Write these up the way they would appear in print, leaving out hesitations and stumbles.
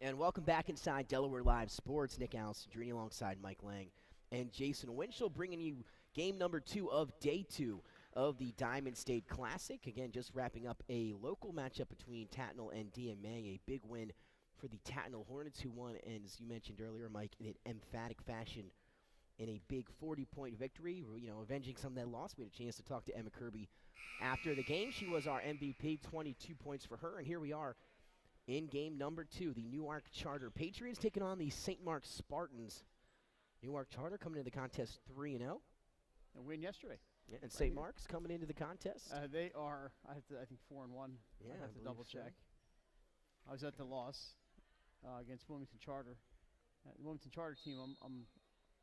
And welcome back inside Delaware Live Sports. Nick Alessandrini alongside Mike Lang and Jason Winchell bringing you game number 2 of day 2 of the Diamond State Classic. Again, just wrapping up a local matchup between Tattnall and DMA. A big win for the Tattnall Hornets, who won, and as you mentioned earlier, Mike, in an emphatic fashion in a big 40-point victory, you know, avenging some of that loss. We had a chance to talk to Emma Kirby after the game. She was our MVP, 22 points for her, and here we are in game number 2, the Newark Charter Patriots taking on the St. Mark's Spartans. Newark Charter coming into the contest 3-0. A win yesterday. Yeah, and St. Mark's coming into the contest. They are, I think, 4-1. Yeah, I have to double check. I was at the loss against Wilmington Charter. The Wilmington Charter team, I'm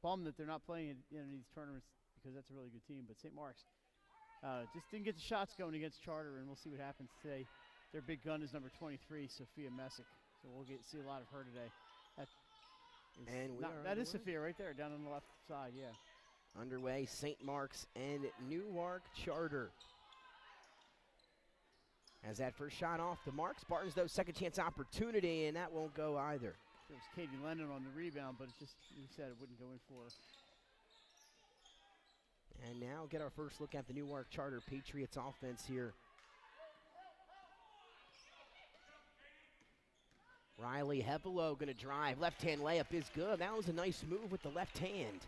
bummed that they're not playing in these tournaments because that's a really good team. But St. Mark's just didn't get the shots going against Charter, and we'll see what happens today. Their big gun is number 23, Sophia Messick. So we'll see a lot of her today. That is Sophia right there, down on the left side, yeah. Underway, St. Mark's and Newark Charter. As that first shot off the mark, Spartans, though, second chance opportunity, and that won't go either. It was Katie Lennon on the rebound, but it just, he said it wouldn't go in for her. And now get our first look at the Newark Charter Patriots offense here. Riley Hevelo going to drive. Left-hand layup is good. That was a nice move with the left hand.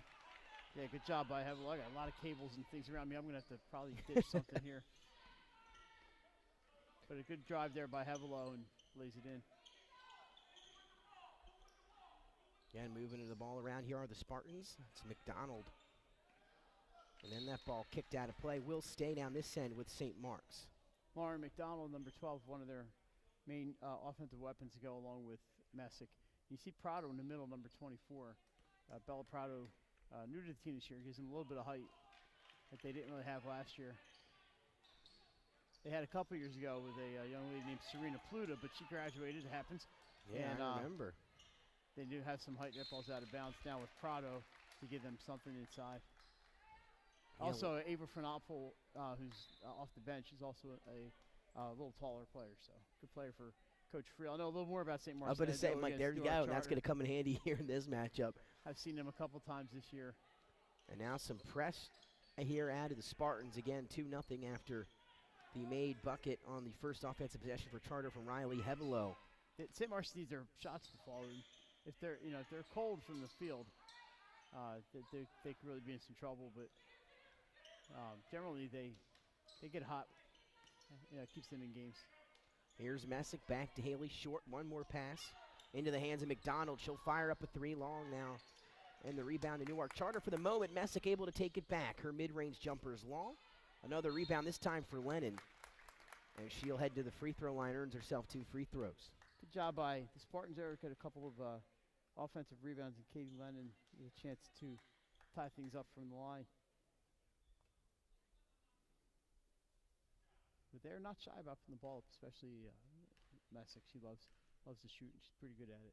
Yeah, good job by Hevelo. I got a lot of cables and things around me. I'm going to have to probably ditch something here. But a good drive there by Hevelo and lays it in. Again, moving the ball around here are the Spartans. It's McDonald. And then that ball kicked out of play will stay down this end with St. Mark's. Lauren McDonald, number 12, one of their main offensive weapons to go along with Messick. You see Prado in the middle, number 24. Bella Prado, new to the team this year, gives them a little bit of height that they didn't really have last year. They had a couple years ago with a young lady named Serena Pluta, but she graduated. It happens. Yeah, and, I remember. They do have some height that falls out of bounds now with Prado to give them something inside. Yeah. Also, Ava Frenopel, who's off the bench, is also a little taller player, so good player for Coach Friel. I know a little more about St. Mark's. I was going to say, Mike, there you go. That's going to come in handy here in this matchup. I've seen him a couple times this year. And now some press here added the Spartans. Again, 2-0 after the made bucket on the first offensive possession for Charter from Riley Hevelo. St. Mark's needs their shots to fall. If they're cold from the field, they could really be in some trouble. But generally, they get hot. Yeah, it keeps them in games. Here's Messick back to Haley. Short, one more pass into the hands of McDonald. She'll fire up a 3 long now. And the rebound to Newark Charter for the moment. Messick able to take it back. Her mid-range jumper is long. Another rebound, this time for Lennon. And she'll head to the free throw line, earns herself 2 free throws. Good job by the Spartans there. Got a couple of offensive rebounds, and Katie Lennon with a chance to tie things up from the line. But they're not shy about putting the ball up, especially Messick. She loves to shoot, and she's pretty good at it.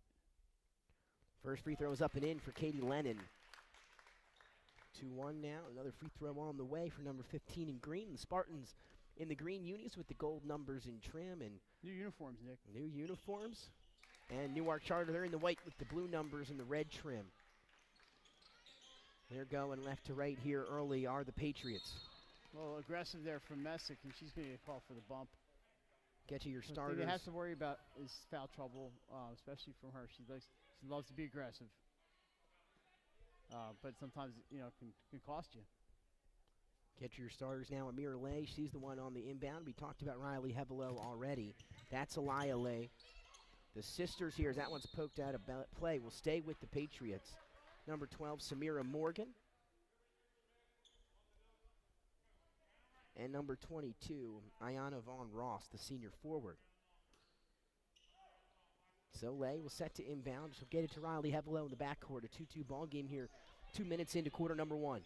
First free throw is up and in for Katie Lennon. 2-1 now. Another free throw on the way for number 15 in green. The Spartans in the green unis with the gold numbers in trim. And new uniforms, Nick. New uniforms. And Newark Charter, they're in the white with the blue numbers and the red trim. They're going left to right here early are the Patriots. Well, aggressive there from Messick, and she's going to get called for the bump. Get to your starters. The thing they have to worry about is foul trouble, especially from her. She loves to be aggressive, but sometimes can cost you. Get to your starters now. Amira Lay, she's the one on the inbound. We talked about Riley Hevelo already. That's Aliyah Lay. The sisters here, as that one's poked out of play, will stay with the Patriots. Number 12, Samira Morgan. And number 22, Ayana Vaughn Ross, the senior forward. So Lay will set to inbound. She'll get it to Riley Hevelo in the backcourt. A 2-2 ball game here, 2 minutes into quarter number 1.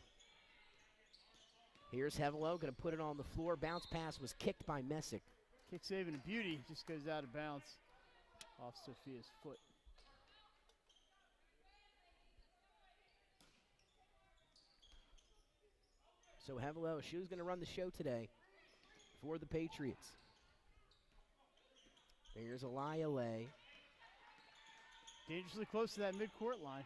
Here's Hevelo, going to put it on the floor. Bounce pass was kicked by Messick. Kick saving a beauty, just goes out of bounds off Sophia's foot. So Hevelo, she was going to run the show today for the Patriots. Here's Aliyah Lay. Dangerously close to that midcourt line.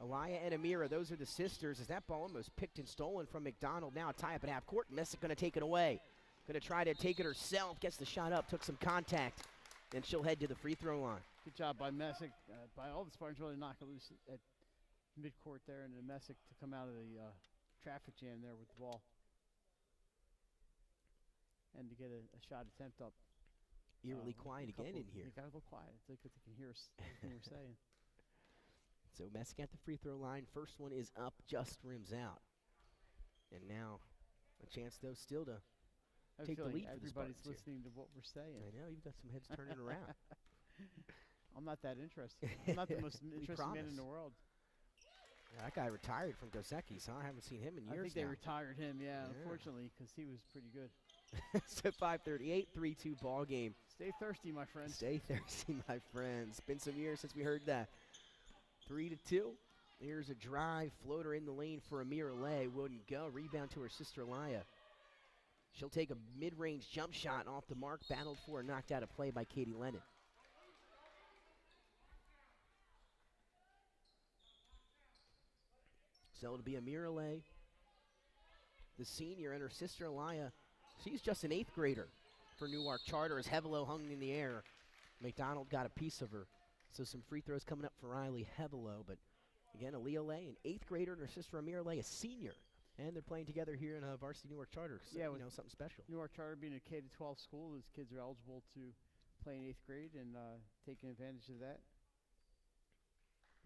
Aliyah and Amira, those are the sisters. As that ball almost picked and stolen from McDonald. Now a tie up at half court. Messick going to take it away. Going to try to take it herself. Gets the shot up, took some contact. Then she'll head to the free throw line. Good job by Messick, by all the Spartans, really knock it loose at midcourt there, and then Messick to come out of the traffic jam there with the ball. And to get a shot attempt up. Eerily quiet again in here. You got a little quiet. It's like they can hear us everything we're saying. So Messick at the free throw line. First one is up, just rims out. And now a chance, though, still to take the lead for the Spartans. Everybody's listening to what we're saying. I know, you've got some heads turning around. I'm not that interested. I'm not the most interesting man in the world. Yeah, that guy retired from Dos Equis, huh? I haven't seen him in years. I think they retired him, yeah. Unfortunately, because he was pretty good. So 5:38, 3-2 ball game. Stay thirsty, my friends. Stay thirsty, my friends. Been some years since we heard that. 3-2. Here's a drive floater in the lane for Amira Lay. Wouldn't go. Rebound to her sister Aliyah. She'll take a mid-range jump shot off the mark. Battled for and knocked out of play by Katie Lennon. So it'll be Amira Lay, the senior, and her sister Aliyah. She's just an 8th grader for Newark Charter as Hevelo hung in the air. McDonald got a piece of her. So some free throws coming up for Riley Hevelo. But again, Aaliyah Lay, an 8th grader, and her sister Amira Lay, a senior. And they're playing together here in varsity Newark Charter. So, yeah, you know, something special. Newark Charter being a K-12 school, those kids are eligible to play in 8th grade and taking advantage of that.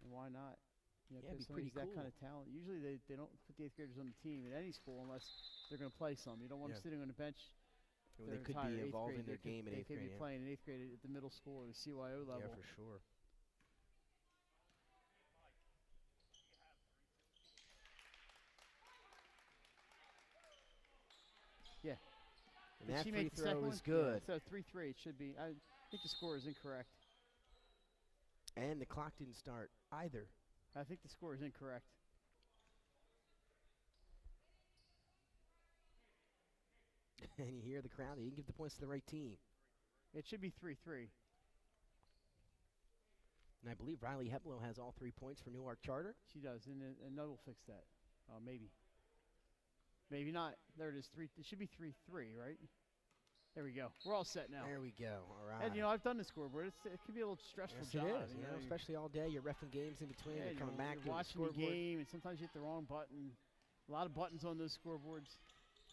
And why not? You know, yeah, it'd be somebody's pretty cool. that kind of talent. Usually they don't put the 8th graders on the team at any school unless they're going to play some. You don't want them sitting on the bench. Well, they could be evolving their game in 8th grade. They could be playing in 8th grade at the middle school or the CYO level. Yeah, for sure. Yeah. And that free throw is good. Yeah, so 3-3 it should be. I think the score is incorrect. And the clock didn't start either. I think the score is incorrect. And you hear the crowd. They didn't give the points to the right team. It should be 3-3. And I believe Riley Hevelo has all 3 points for Newark Charter. She does, and Nut will fix that. Maybe. Maybe not. There it is. It should be 3-3, right? There we go. We're all set now. There we go. All right. And, you know, I've done the scoreboard. It can be a little stressful yes, job. It is, you know, especially all day. You're reffing games in between. Yeah, you're coming back to watching the game, and sometimes you hit the wrong button. A lot of buttons on those scoreboards.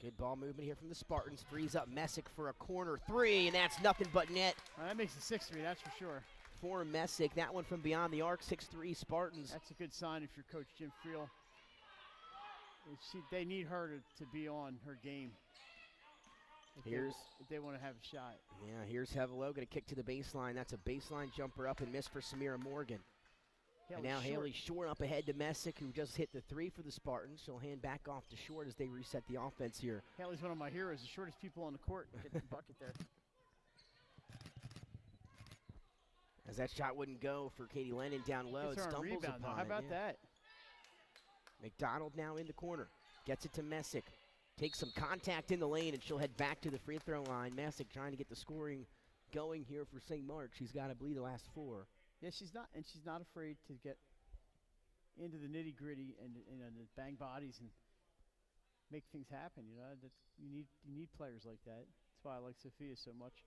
Good ball movement here from the Spartans. Frees up Messick for a corner 3, and that's nothing but net. That makes it 6-3, that's for sure. For Messick. That one from beyond the arc, 6-3 Spartans. That's a good sign if you're Coach Jim Friel. They need her to be on her game. If they want to have a shot. Yeah, here's Hevelo going to kick to the baseline. That's a baseline jumper up and miss for Samira Morgan. And now Haley Short up ahead to Messick, who just hit the 3 for the Spartans. She'll hand back off to Short as they reset the offense here. Haley's one of my heroes, the shortest people on the court. Get the bucket there. As that shot wouldn't go for Katie Lennon down low. It stumbles rebound, upon How about that? McDonald now in the corner. Gets it to Messick. Takes some contact in the lane, and she'll head back to the free throw line. Messick trying to get the scoring going here for St. Mark. She's got, I believe, the last 4. Yeah, she's not afraid to get into the nitty gritty and bang bodies and make things happen. You know, you need players like that. That's why I like Sophia so much.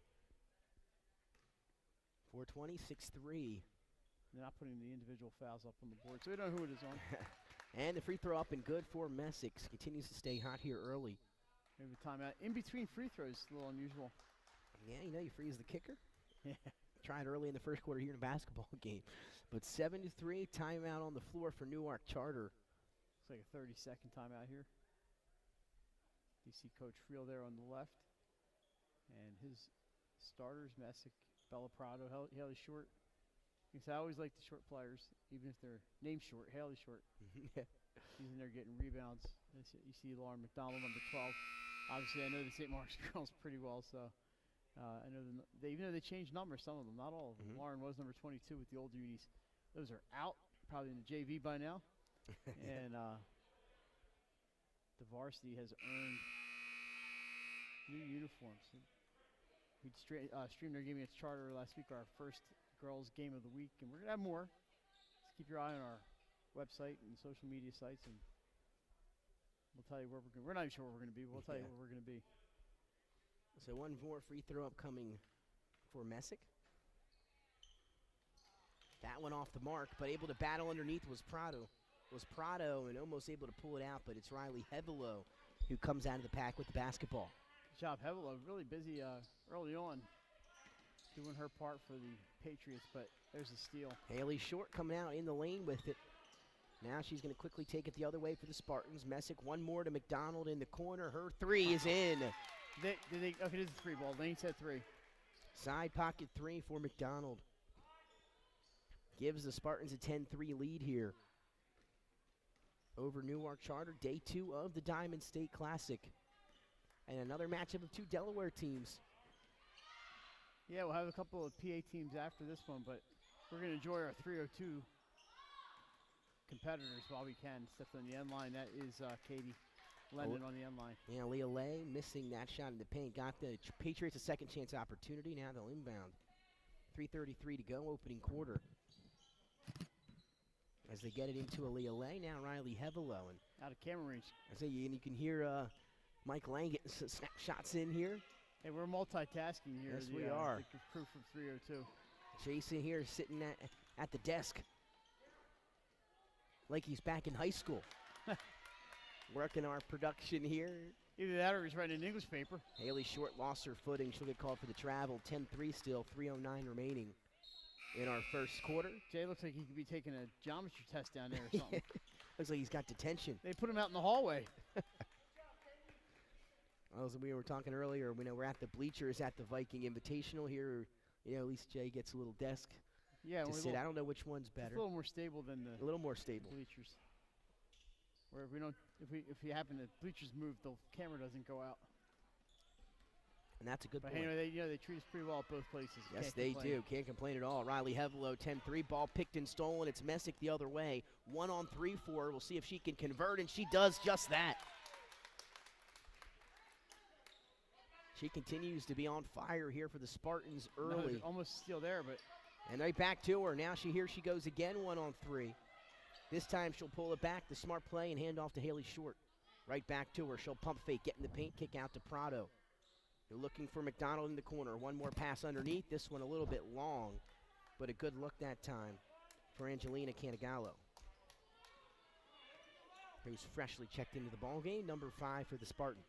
4:20, 6-3. They're not putting the individual fouls up on the board, so we don't know who it is on. And the free throw up and good for Messick. Continues to stay hot here early. Maybe timeout in between free throws, a little unusual. Yeah, you know, you freeze the kicker. Yeah. Tried early in the first quarter here in a basketball game. But 7-3, timeout on the floor for Newark Charter. It's like a 30-second timeout here. You see Coach Friel there on the left. And his starters, Messick, Bella Prado, Haley Short. Because I always like the short players, even if they're named Short. Haley Short. Yeah. She's in there getting rebounds. You see Lauren McDonald, number 12. Obviously, I know the St. Mark's girls pretty well, so I know even though they changed numbers, some of them, not all of them. Lauren was number 22 with the older unis. Those are out, probably in the JV by now. And the varsity has earned new uniforms. We streamed our game against Charter last week, our first girls game of the week, and we're going to have more. keep your eye on our website and social media sites, and we'll tell you where we're going. We're not even sure where we're going to be. We'll tell you where we're going to be. So one more free throw upcoming for Messick. That one off the mark, but able to battle underneath was Prado. And almost able to pull it out, but it's Riley Hevelo who comes out of the pack with the basketball. Good job, Hevelo. Really busy early on doing her part for the Patriots, but there's a steal. Haley Short coming out in the lane with it. Now she's going to quickly take it the other way for the Spartans. Messick, one more to McDonald in the corner. Her three is in. Okay, this is a 3 ball. Lane said 3. Side pocket 3 for McDonald. Gives the Spartans a 10-3 lead here over Newark Charter. Day 2 of the Diamond State Classic. And another matchup of 2 Delaware teams. Yeah, we'll have a couple of PA teams after this one, but we're going to enjoy our 302 competitors while we can. Stepped on the end line. That is Katie Lennon on the end line. Yeah, Leah Lay missing that shot in the paint. Got the Patriots a second chance opportunity. Now they'll inbound. 3:33 to go, opening quarter. As they get it into Leah Lay, now Riley Hevelo. And out of camera range. I say, and you can hear Mike Lang getting some snapshots in here. Hey, we're multitasking here. Yes, we are. The crew from 302. Jason here sitting at the desk like he's back in high school. Working our production here. Either that or he's writing an English paper. Haley Short lost her footing. She'll get called for the travel. 10-3 still, 3:09 remaining in our first quarter. Jay looks like he could be taking a geometry test down there or something. Looks like he's got detention. They put him out in the hallway. As we were talking earlier, we're at the bleachers at the Viking Invitational here. At least Jay gets a little desk to sit. I don't know which one's better. It's a little more stable than the bleachers. Where if we happen to bleachers move, the camera doesn't go out. And that's a good point. But anyway, they treat us pretty well at both places. Yes, they do. Can't complain at all. Riley Hevelo, 10-3. Ball picked and stolen. It's Messick the other way. 1-on-3 for her. We'll see if she can convert, and she does just that. She continues to be on fire here for the Spartans early. No, almost steal there, but. And right back to her. Now here she goes again, 1-on-3. This time she'll pull it back, the smart play, and hand off to Haley Short. Right back to her. She'll pump fake, get in the paint, kick out to Prado. They're looking for McDonald in the corner. One more pass underneath. This one a little bit long, but a good look that time for Angelina Canigallo, who's freshly checked into the ballgame, number 5 for the Spartans.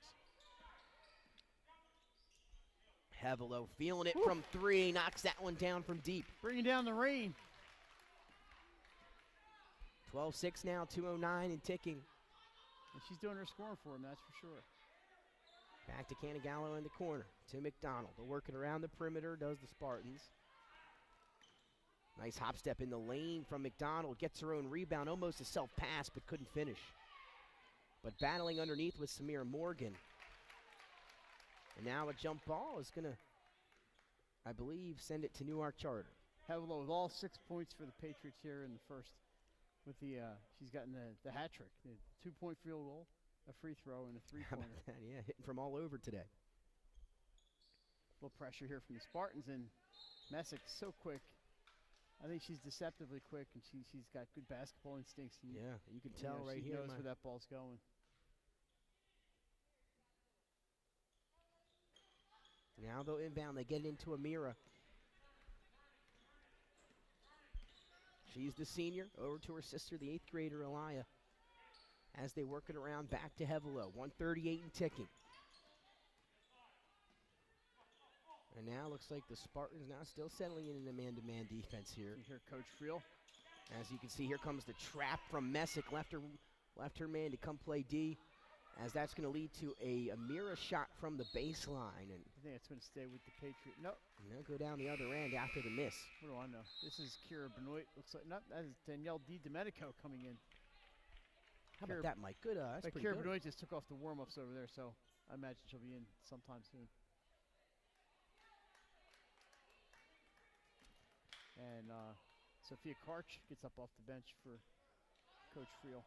Hevelo feeling it from 3, knocks that one down from deep. Bringing down the rain. 12-6 now, 2:09 and ticking. And she's doing her scoring for him, that's for sure. Back to Canigallo in the corner, to McDonald. They're working around the perimeter, does the Spartans. Nice hop step in the lane from McDonald. Gets her own rebound, almost a self-pass, but couldn't finish. But battling underneath with Samira Morgan. And now a jump ball is going to, I believe, send it to Newark Charter. Hevelo with all 6 points for the Patriots here in the first. With she's gotten the hat trick, the 2-point field goal, a free throw, and a 3-pointer. Yeah, hitting from all over today. A little pressure here from the Spartans, and Messick so quick. I think she's deceptively quick, and she's got good basketball instincts. And yeah, you can tell right she here. She knows where that ball's going. Now they'll inbound. They get it into Amira. She's the senior, over to her sister, the 8th grader, Elia. As they work it around, back to Hevelo, 1:38 and ticking. And now looks like the Spartans now still settling in an man-to-man defense here. Here, Coach Friel. As you can see, here comes the trap from Messick, left her man to come play D. As that's going to lead to a Amira shot from the baseline. And I think it's going to stay with the Patriot. No. And they'll go down the other end after the miss. What do I know? This is Kira Benoit. Looks like, no, that is Danielle Domenico coming in. How about that, Mike? Good. That's pretty Kira good. Benoit just took off the warm-ups over there, so I imagine she'll be in sometime soon. And Sophia Karch gets up off the bench for Coach Friel.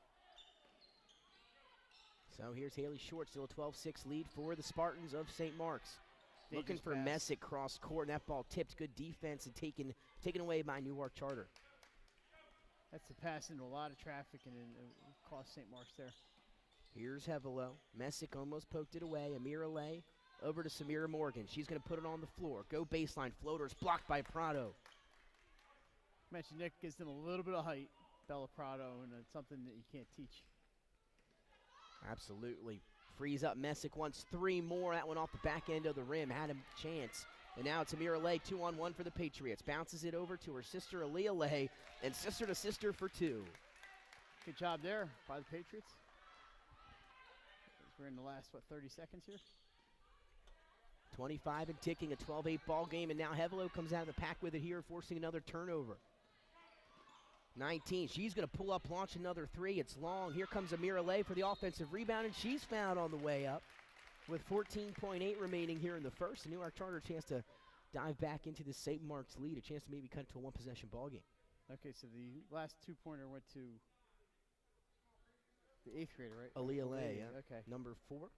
So here's Haley Short, still a 12-6 lead for the Spartans of St. Mark's. Looking for Messick cross court, and that ball tipped. Good defense and taken away by Newark Charter. That's the pass into a lot of traffic, and it cost St. Mark's there. Here's Hevelo. Messick almost poked it away. Amira Lay over to Samira Morgan. She's going to put it on the floor. Go baseline. Floaters blocked by Prado. Mentioned Nick gives them a little bit of height, Bella Prado, and it's something that you can't teach. Absolutely. Frees up Messick wants 3 more. That one off the back end of the rim. Had a chance. And now it's Amira Lay, 2-on-1 for the Patriots. Bounces it over to her sister, Aaliyah Lay, and sister to sister for 2. Good job there by the Patriots. We're in the last, 30 seconds here? 25 and ticking, a 12-8 ball game, and now Hevelo comes out of the pack with it here, forcing another turnover. 19, she's going to pull up, launch another 3. It's long. Here comes Amira Lay for the offensive rebound, and she's fouled on the way up. With 14.8 remaining here in the first, the Newark Charter a chance to dive back into the St. Mark's lead, a chance to maybe cut it to a one-possession ball game. Okay, so the last 2-pointer went to the 8th grader, right? Aaliyah Lay, yeah. Okay. Number 4.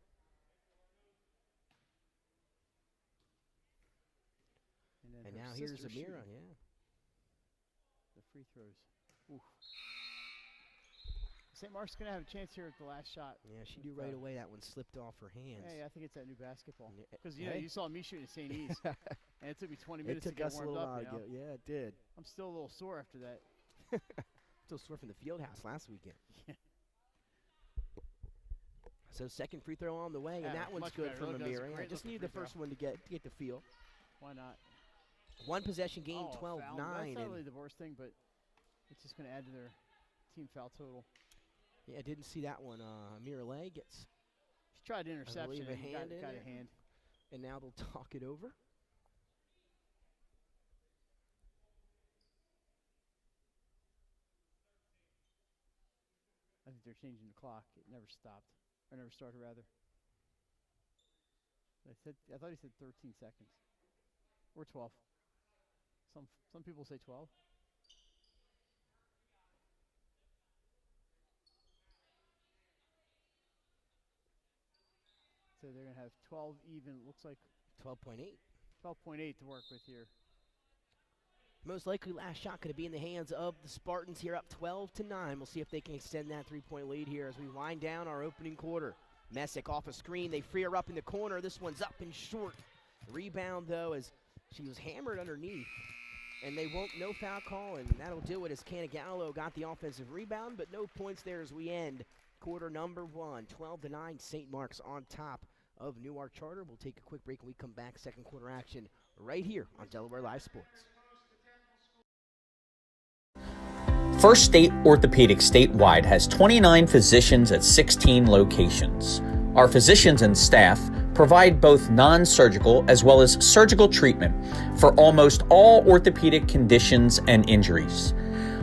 And now here's Amira, yeah. The free throws. Oof. St. Mark's going to have a chance here at the last shot. Yeah, she knew right away that one slipped off her hands. Hey, I think it's that new basketball. Because, Hey. you saw me shooting at St. E's, and it took me 20 minutes It to took get us a warmed little up. while to get, yeah, it did. I'm still a little sore after that. Still sore from the field house last weekend. So second free throw on the way, and that one's good better. from Look, that was a Amira. great Just looking needed the free first one to get the feel. Why not? One possession game, Oh, 12-9. foul. That's not really the worst thing, but it's just going to add to their team foul total. Yeah, I didn't see that one. Amira Lay gets, She tried interception believe, a and hand in got there. a hand. and now they'll talk it over. I think they're changing the clock. It never stopped. Or never started, rather. I thought he said 13 seconds. Or 12. Some people say 12. So they're going to have 12 even, looks like 12.8. 12.8 to work with here. Most likely last shot going to be in the hands of the Spartans here, up 12-9. We'll see if they can extend that 3-point lead here as we wind down our opening quarter. Messick off a screen. They free her up in the corner. This one's up and short. Rebound, though, as she was hammered underneath. And they won't, no foul call, and that'll do it as Canigallo got the offensive rebound, but no points there as we end quarter number 1. 12-9, St. Mark's on top of Newark Charter. We'll take a quick break and we come back. Second quarter action right here on Delaware Live Sports. First State Orthopedic statewide has 29 physicians at 16 locations. Our physicians and staff provide both non-surgical as well as surgical treatment for almost all orthopedic conditions and injuries.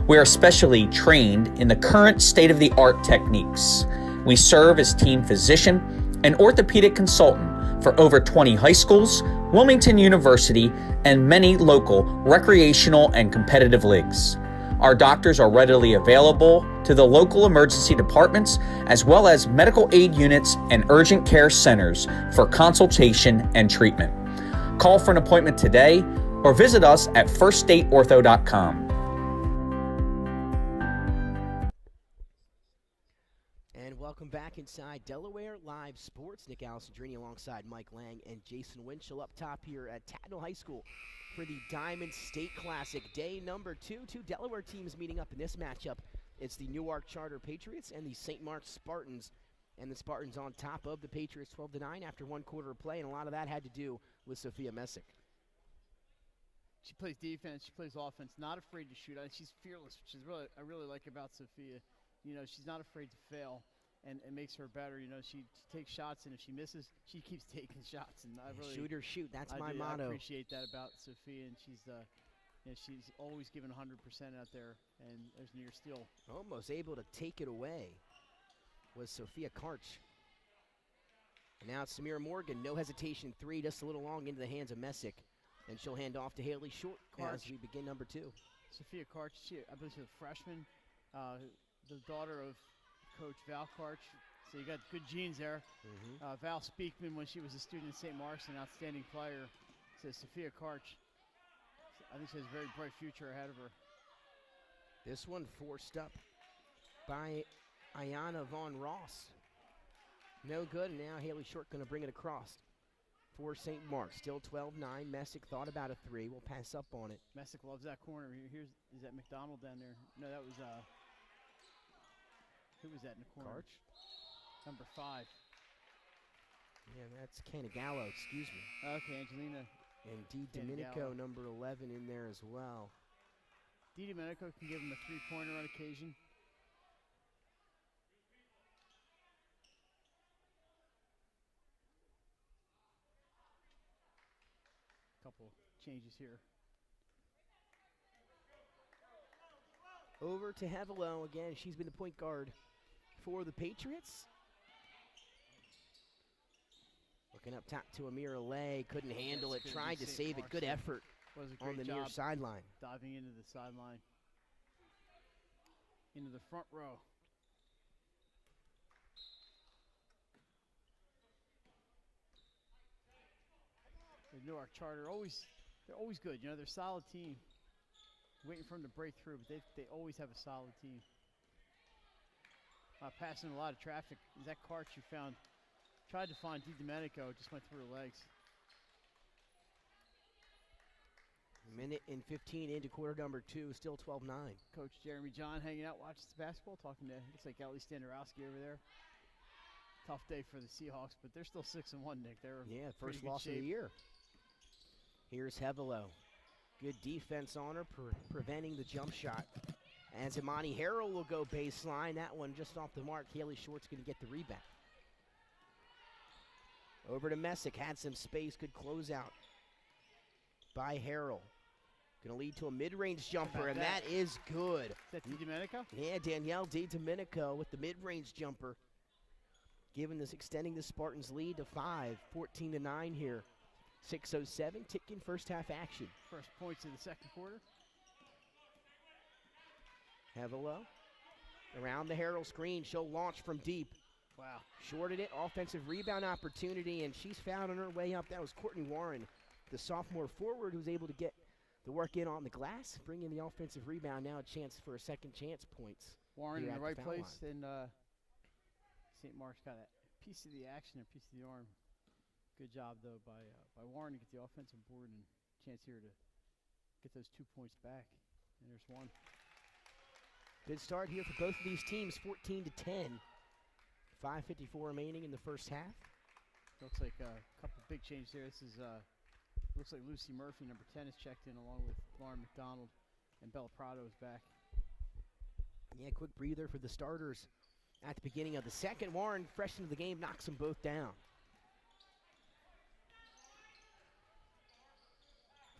We are specially trained in the current state-of-the-art techniques. We serve as team physician and orthopedic consultant for over 20 high schools, Wilmington University, and many local recreational and competitive leagues. Our doctors are readily available to the local emergency departments as well as medical aid units and urgent care centers for consultation and treatment. Call for an appointment today or visit us at firststateortho.com. And welcome back inside Delaware Live Sports. Nick Alessandrini alongside Mike Lang and Jason Winchell up top here at Tatnall High School for the Diamond State Classic. Day number 2. Two Delaware teams meeting up in this matchup. It's the Newark Charter Patriots and the St. Mark's Spartans. And the Spartans on top of the Patriots 12-9 after one quarter of play, and a lot of that had to do with Sophia Messick. She plays defense. She plays offense. Not afraid to shoot. She's fearless, which is I really like about Sophia. You know, she's not afraid to fail, and it makes her better. You know, she takes shots, and if she misses, she keeps taking shots. And I really shoot or shoot. That's my motto. I appreciate that about Sophia, and she's always given 100% out there. And there's near steal. Almost able to take it away was Sophia Karch. And now it's Samira Morgan. No hesitation. 3, just a little long into the hands of Messick. And she'll hand off to Haley Short as we begin number 2. Sophia Karch, I believe she's a freshman, the daughter of Coach Val Karch. So you got good genes there. Val Speakman, when she was a student at St. Mark's, an outstanding player. Says Sophia Karch. I think she has a very bright future ahead of her. This one forced up by Ayana Von Ross. No good, and now Haley Short going to bring it across for St. Mark's. Still 12-9. Messick thought about a three. We'll pass up on it. Messick loves that corner. Is that McDonald down there? No, that was who was that in the corner? Karch? Number 5. Yeah, that's Canigallo, excuse me. Okay, Angelina. And Di Domenico, number 11, in there as well. Di Domenico can give him a 3-pointer on occasion. Couple changes here. Over to Hevelo again. She's been the point guard for the Patriots. Looking up top to Amira Lay. Couldn't handle it. Tried to save it. Good effort on the near sideline. Diving into the sideline. Into the front row. The Newark Charter, they're always good. You know, they're a solid team. Waiting for them to break through, but they always have a solid team. Passing a lot of traffic. Is that Karch you found? Tried to find Di Domenico, just went through her legs. Minute and 15 into quarter number 2, still 12-9. Coach Jeremy John hanging out, watching the basketball, talking to, looks like Ellie Standarowski over there. Tough day for the Seahawks, but they're still 6-1, Nick. They're first loss of the year. Here's Hevelo. Good defense on her, preventing the jump shot. As Imani Harrell will go baseline. That one just off the mark. Haley Short's going to get the rebound. Over to Messick. Had some space. Good closeout by Harrell. Going to lead to a mid-range jumper, and that is good. Is that Di Domenico? Yeah, Danielle Di Domenico with the mid-range jumper. Extending the Spartans' lead to 5, 14-9 here. 6:07, ticking first half action. First points in the second quarter. Hevelo around the Harrell screen. She'll launch from deep. Wow. Shorted it. Offensive rebound opportunity, and she's found on her way up. That was Courtney Warren, the sophomore forward, who's able to get the work in on the glass, bring in the offensive rebound. Now a chance for a second chance points. Warren in the right place, and St. Mark's got a piece of the action, a piece of the arm. Good job, though, by Warren to get the offensive board and chance here to get those 2 points back. And there's one. Good start here for both of these teams, 14-10. 5:54 remaining in the first half. Looks like a couple big changes there. This is looks like Lucy Murphy, number 10, is checked in along with Lauren McDonald, and Bella Prado is back. Yeah, quick breather for the starters at the beginning of the second. Warren, fresh into the game, knocks them both down.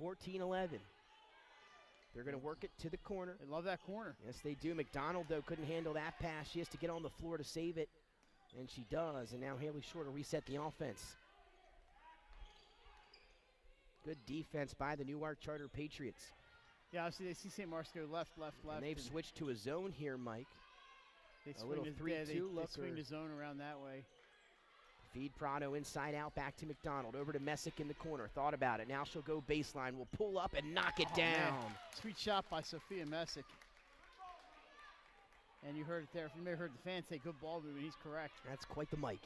14-11. They're going to work it to the corner. They love that corner. Yes, they do. McDonald, though, couldn't handle that pass. She has to get on the floor to save it, and she does. And now Haley Short will reset the offense. Good defense by the Newark Charter Patriots. Yeah, obviously they see St. Mark's go left. And they've switched to a zone here, Mike. They a little 3-2 look. They swing the zone around that way. Feed Prado inside out, back to McDonald. Over to Messick in the corner. Thought about it. Now she'll go baseline. Will pull up and knock it down. Man. Sweet shot by Sophia Messick. And you heard it there. You may have heard the fan say good ball movement. He's correct. That's quite the mic.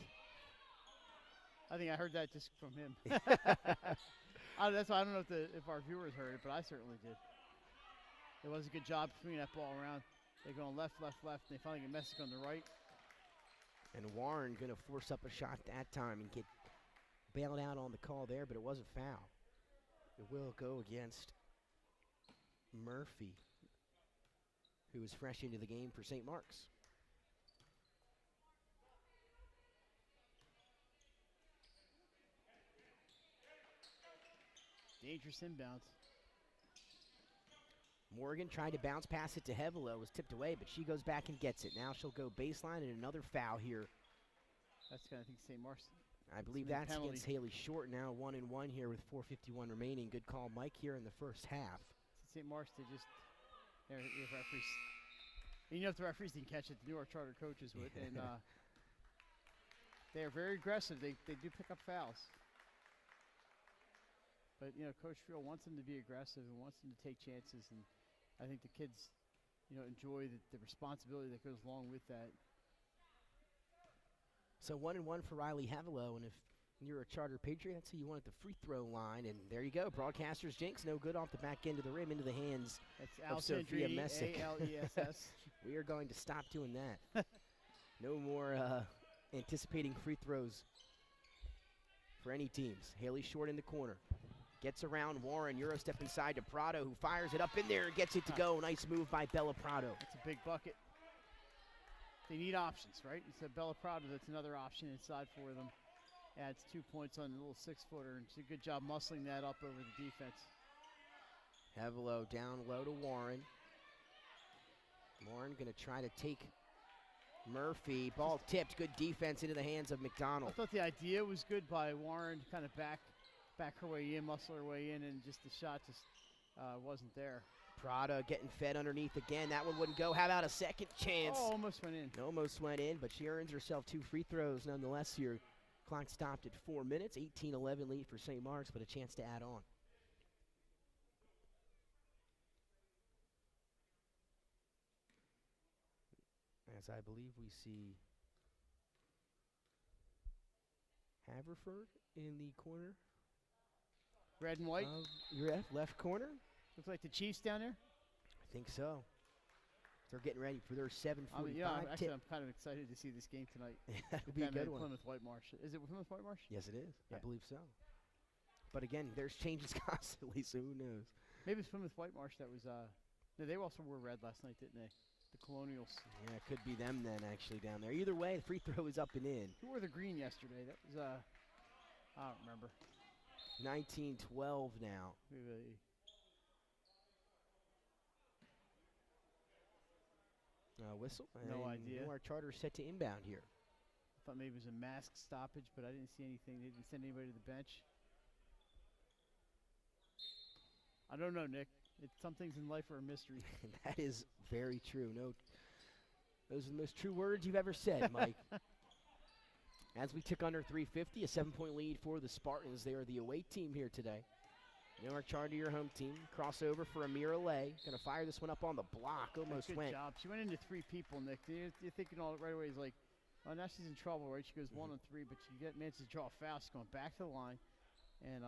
I think I heard that just from him. That's why I don't know if our viewers heard it, but I certainly did. It was a good job swinging that ball around. They're going left. And they finally get Messick on the right. And Warren going to force up a shot that time and get bailed out on the call there, but it was a foul. It will go against Murphy, who is fresh into the game for St. Mark's. Dangerous inbounds. Morgan tried to bounce pass it to Hevelo, was tipped away, but she goes back and gets it. Now she'll go baseline and another foul here. That's going to, I think, St. Mark's. I believe that's against Haley Short now, 1-1 here with 4:51 remaining. Good call, Mike, here in the first half. St. Mark's, they just, the referees, and you know if the referees didn't catch it, the Newark Charter coaches would, and they are very aggressive. They do pick up fouls. But, you know, Coach Friel wants them to be aggressive and wants them to take chances, and I think the kids enjoy the responsibility that goes along with that. So 1-1 for Riley Havilow, and if you're a Charter Patriot, that's who you want at the free throw line. And there you go, broadcaster's jinx, no good off the back end of the rim into the hands of Sophia Messick. Alessandrini. We are going to stop doing that. No more anticipating free throws for any teams. Haley Short in the corner. Gets around Warren. Euro step inside to Prado, who fires it up in there and gets it to go. Nice move by Bella Prado. That's a big bucket. They need options, right? It's a Bella Prado that's another option inside for them. Adds 2 points on the little 6-footer, and it's a good job muscling that up over the defense. Havilow down low to Warren. Warren going to try to take Murphy. Ball tipped. Good defense into the hands of McDonald. I thought the idea was good by Warren to kind of back her way in, muscle her way in, and just the shot just wasn't there. Prada getting fed underneath again. That one wouldn't go. How about a second chance? Oh, almost went in. Almost went in, but she earns herself 2 free throws nonetheless here. Clock stopped at 4 minutes. 18-11 lead for St. Mark's, but a chance to add on. As I believe we see Haverford in the corner. Red and white. Left corner. Looks like the Chiefs down there. I think so. They're getting ready for their 7:45 actually, tip. I'm kind of excited to see this game tonight. That'll be a good one. Plymouth White Marsh. Is it Plymouth White Marsh? Yes, it is. Yeah. I believe so. But again, there's changes constantly, so who knows? Maybe it's Plymouth White Marsh that was. No, they also wore red last night, didn't they? The Colonials. Yeah, it could be them then, actually, down there. Either way, the free throw is up and in. Who wore the green yesterday? That was I don't remember. 19-12 now. Whistle. No idea. Our Charter set to inbound here. I thought maybe it was a mask stoppage, but I didn't see anything. They didn't send anybody to the bench. I don't know, Nick. Some things in life are a mystery. That is very true. No, those are the most true words you've ever said, Mike. As we tick under 350, a 7-point lead for the Spartans. They are the away team here today. Newark Charter, your home team. Crossover for Amira Lay. Going to fire this one up on the block. Almost good went. Good job. She went into 3 people, Nick. You're thinking all right away. He's like, well, now she's in trouble, right? She goes 1 on 3, but she manages to draw a foul. She's going back to the line and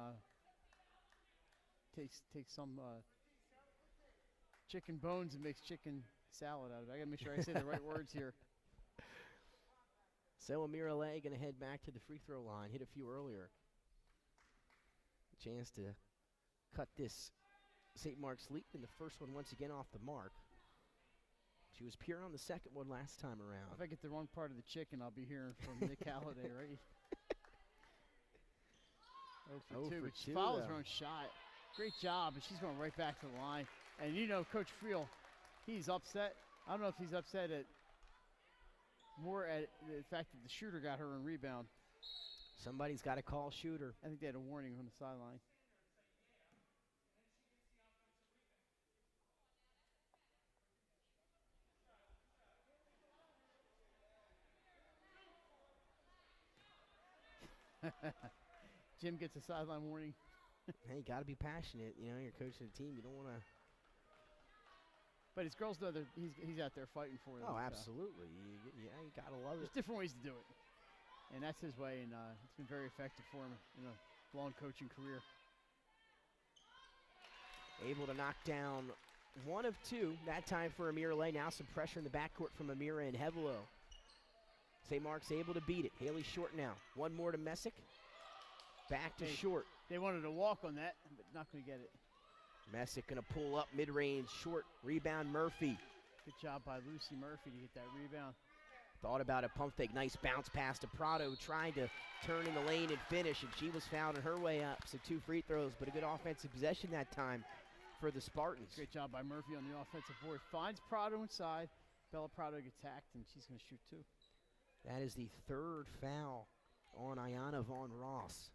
takes some chicken bones and makes chicken salad out of it. I got to make sure I say the right words here. So Amira Lay going to head back to the free throw line. Hit a few earlier. Chance to cut this St. Mark's lead, and the first one once again off the mark. She was pure on the second one last time around. If I get the wrong part of the chicken, I'll be hearing from Nick Halliday, right? 0 for 2, but she follows her own shot. Great job, and she's going right back to the line. And Coach Friel, he's upset. I don't know if he's upset more at the fact that the shooter got her on rebound. Somebody's got to call shooter. I think they had a warning on the sideline. Jim gets a sideline warning. Hey, you got to be passionate. You're coaching a team. You don't want to. But his girls know that he's out there fighting for them. Oh, absolutely. You got to love it. There's different ways to do it. And that's his way, and it's been very effective for him in a long coaching career. Able to knock down 1 of 2. That time for Amira Lay. Now some pressure in the backcourt from Amira and Hevelo. St. Mark's able to beat it. Haley Short now. 1 more to Messick. Back to Short. They wanted to walk on that, but not going to get it. Messick going to pull up mid-range. Short. Rebound Murphy. Good job by Lucy Murphy to get that rebound. Thought about a pump fake. Nice bounce pass to Prado, trying to turn in the lane and finish, and she was fouled on her way up. So 2 free throws, but a good offensive possession that time for the Spartans. Great job by Murphy on the offensive board. Finds Prado inside. Bella Prado gets hacked, and she's going to shoot 2. That is the 3rd foul on Ayana Von Ross.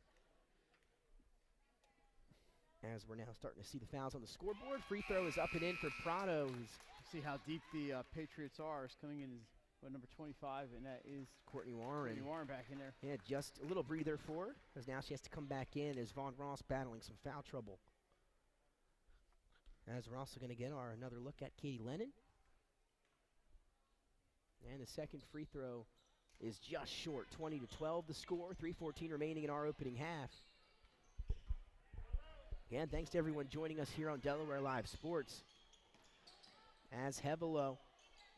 As we're now starting to see the fouls on the scoreboard. Free throw is up and in for Prado. See how deep the Patriots are. Is coming in is number 25, and that is Courtney Warren. Courtney Warren back in there. Yeah, just a little breather for her, as now she has to come back in as Von Ross battling some foul trouble. As we're also going to get another look at Katie Lennon. And the second free throw is just short. 20-12 the score. 3:14 remaining in our opening half. Again, thanks to everyone joining us here on Delaware Live Sports. As Hevelo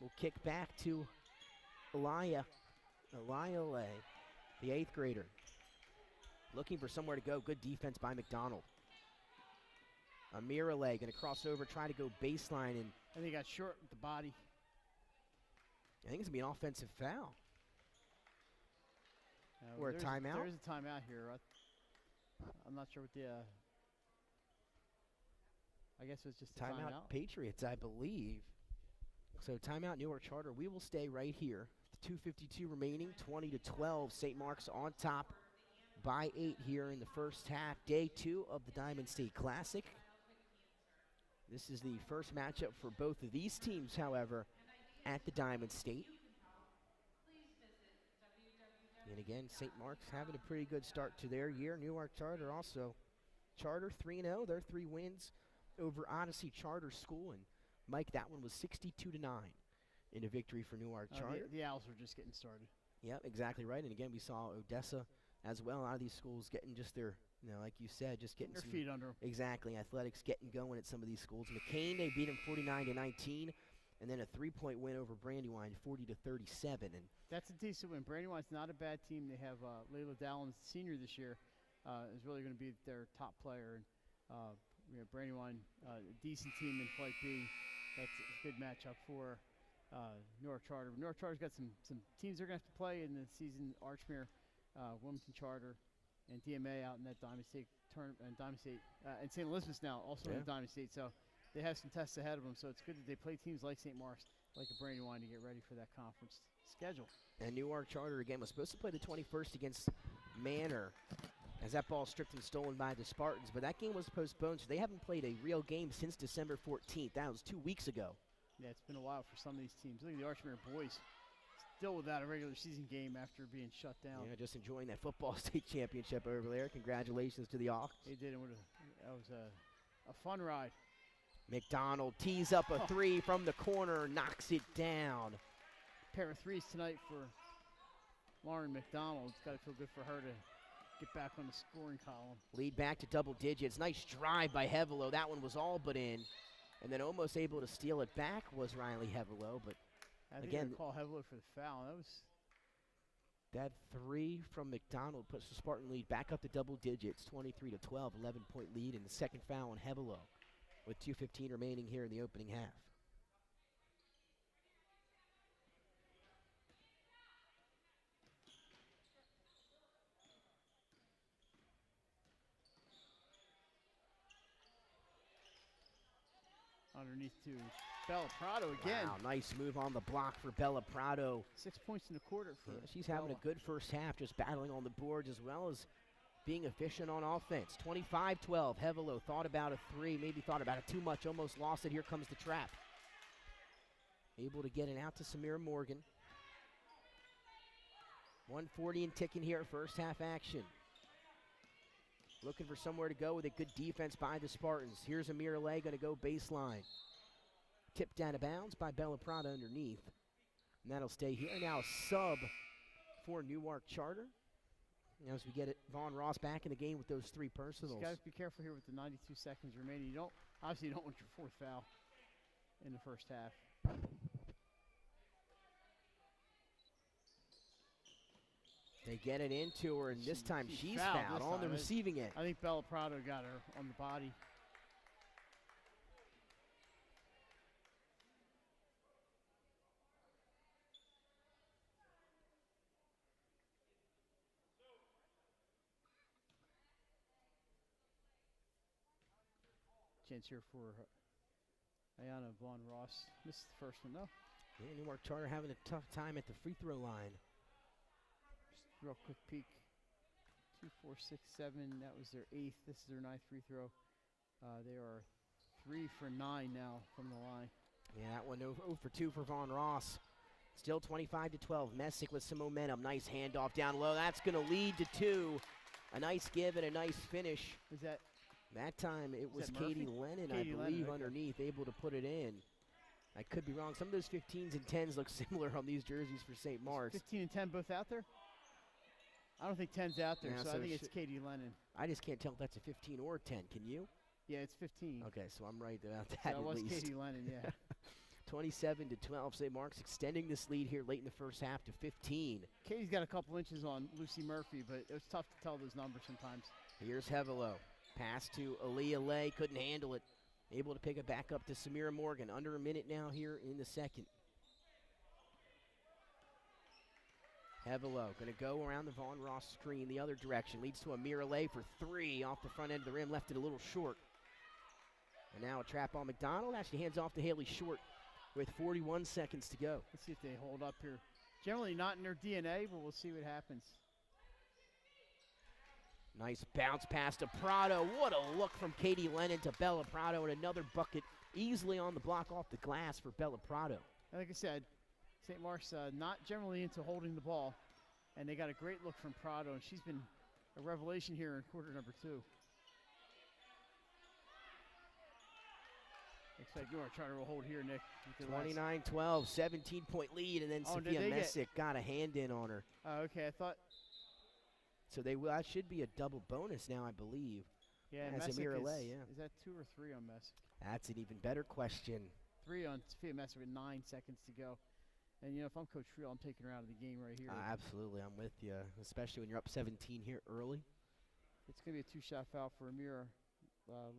will kick back to Elia Lay, the 8th grader. Looking for somewhere to go. Good defense by McDonald. Amirale going to cross over, try to go baseline, and I think he got short with the body. I think it's going to be an offensive foul. Or a timeout. There's a timeout here. I'm not sure what the. I guess it was just a timeout. Patriots, I believe. So timeout Newark Charter. We will stay right here. 2:52 remaining. 20-12. St. Mark's on top by 8 here in the first half. Day 2 of the Diamond State Classic. This is the first matchup for both of these teams, however, at the Diamond State. And again, St. Mark's having a pretty good start to their year. Newark Charter also. Charter 3-0. Their 3 wins over Odyssey Charter School. And Mike, that one was 62-9 in a victory for Newark Charter. The Owls were just getting started. Yep, exactly right. And again, we saw Odessa as well. A lot of these schools getting just their, like you said, just getting their some feet under them. Exactly, athletics getting going at some of these schools. McCain, they beat them 49-19, and then a 3-point win over Brandywine, 40-37. And that's a decent win. Brandywine's not a bad team. They have Layla Dallin, senior this year, is really going to be their top player. And Brandywine, a decent team in Flight B. That's a good matchup for Newark Charter. Newark Charter's got some teams they're going to have to play in the season. Archmere, Wilmington Charter, and DMA out in that Diamond State tournament, and Diamond State, and St. Elizabeth's now also in the Diamond State. So they have some tests ahead of them. So it's good that they play teams like St. Mark's, like a Brandywine, to get ready for that conference schedule. And Newark Charter, again, was supposed to play the 21st against Manor, as that ball stripped and stolen by the Spartans. But that game was postponed, so they haven't played a real game since December 14th. That was 2 weeks ago. Yeah, it's been a while for some of these teams. Look at the Archmere boys, still without a regular season game after being shut down. Yeah, just enjoying that football state championship over there. Congratulations to the Hawks. They did, and that was a fun ride. McDonald tees up a 3 from the corner, knocks it down. Pair of threes tonight for Lauren McDonald. It's got to feel good for her to get back on the scoring column. Lead back to double digits. Nice drive by Hevelo. That one was all but in. And then almost able to steal it back was Riley Hevelo. But I think again, they call Hevelo for the foul. That 3 from McDonald puts the Spartan lead back up to double digits. 23-12, 11-point lead, and the second foul on Hevelo with 2:15 remaining here in the opening half. Underneath to Bella Prado again. Wow, nice move on the block for Bella Prado. 6 points in the quarter for she's Bella. having a good first half, just battling on the boards as well as being efficient on offense. 25-12, Hevelo thought about a 3, maybe thought about it too much, almost lost it. Here comes the trap. Able to get it out to Samira Morgan. 140 and ticking here, first half action. Looking for somewhere to go with a good defense by the Spartans. Here's Amir Lay going to go baseline. Tipped out of bounds by Bella Prada underneath. And that'll stay here. Now a sub for Newark Charter. As we get it, Vaughn Ross back in the game with those 3 personals. You got to be careful here with the 92 seconds remaining. Obviously you don't want your 4th foul in the first half. They get it into her, and this time she's fouled on the receiving end. I think Bella Prado got her on the body. Chance here for Ayana Vaughn Ross. Missed the first one, though. Yeah, Newark Charter having a tough time at the free throw line. Just real quick peek. 2, 4, 6, 7. That was their 8th. This is their 9th free throw. They are 3 for 9 now from the line. Yeah, that one 0 for 2 for Vaughn Ross. Still 25-12. Messick with some momentum. Nice handoff down low. That's going to lead to 2. A nice give and a nice finish. Is that? That time it was that Katie Murphy? Lennon, Katie I believe, Lennon, okay. underneath, able to put it in. I could be wrong. Some of those 15s and 10s look similar on these jerseys for St. Mark's. 15 and 10 both out there? I don't think 10's out there, Yeah, so so I think it's Katie Lennon. I just can't tell if that's a 15 or a 10. Can you? Yeah, it's 15. Okay, so I'm right about that So at it was least. Katie Lennon, yeah. 27-12. St. Mark's extending this lead here late in the first half to 15. Katie's got a couple inches on Lucy Murphy, but it was tough to tell those numbers sometimes. Here's Hevelo. Pass to Aaliyah Lay. Couldn't handle it. Able to pick it back up to Samira Morgan. Under a minute now here in the second. Hevelo going to go around the Vaughn Ross screen the other direction. Leads to Amira Lay for 3 off the front end of the rim. Left it a little short. And now a trap on McDonald. Actually hands off to Haley Short with 41 seconds to go. Let's see if they hold up here. Generally not in their DNA, but we'll see what happens. Nice bounce pass to Prado. What a look from Katie Lennon to Bella Prado, and another bucket easily on the block off the glass for Bella Prado. And like I said, St. Mark's not generally into holding the ball, and they got a great look from Prado, and she's been a revelation here in quarter number 2. Expect you are trying to hold here, Nick. 29-12, 17-point lead, and then Sophia Messick got a hand in on her. Okay, I thought. So that should be a double bonus now, I believe. Yeah, as Amira Lay, yeah. Is that 2 or 3 on Messick? That's an even better question. 3 on Sophia Messick with 9 seconds to go. And, you know, if I'm Coach Friel, I'm taking her out of the game right here. Absolutely, I'm with you, especially when you're up 17 here early. It's going to be a 2-shot foul for Amira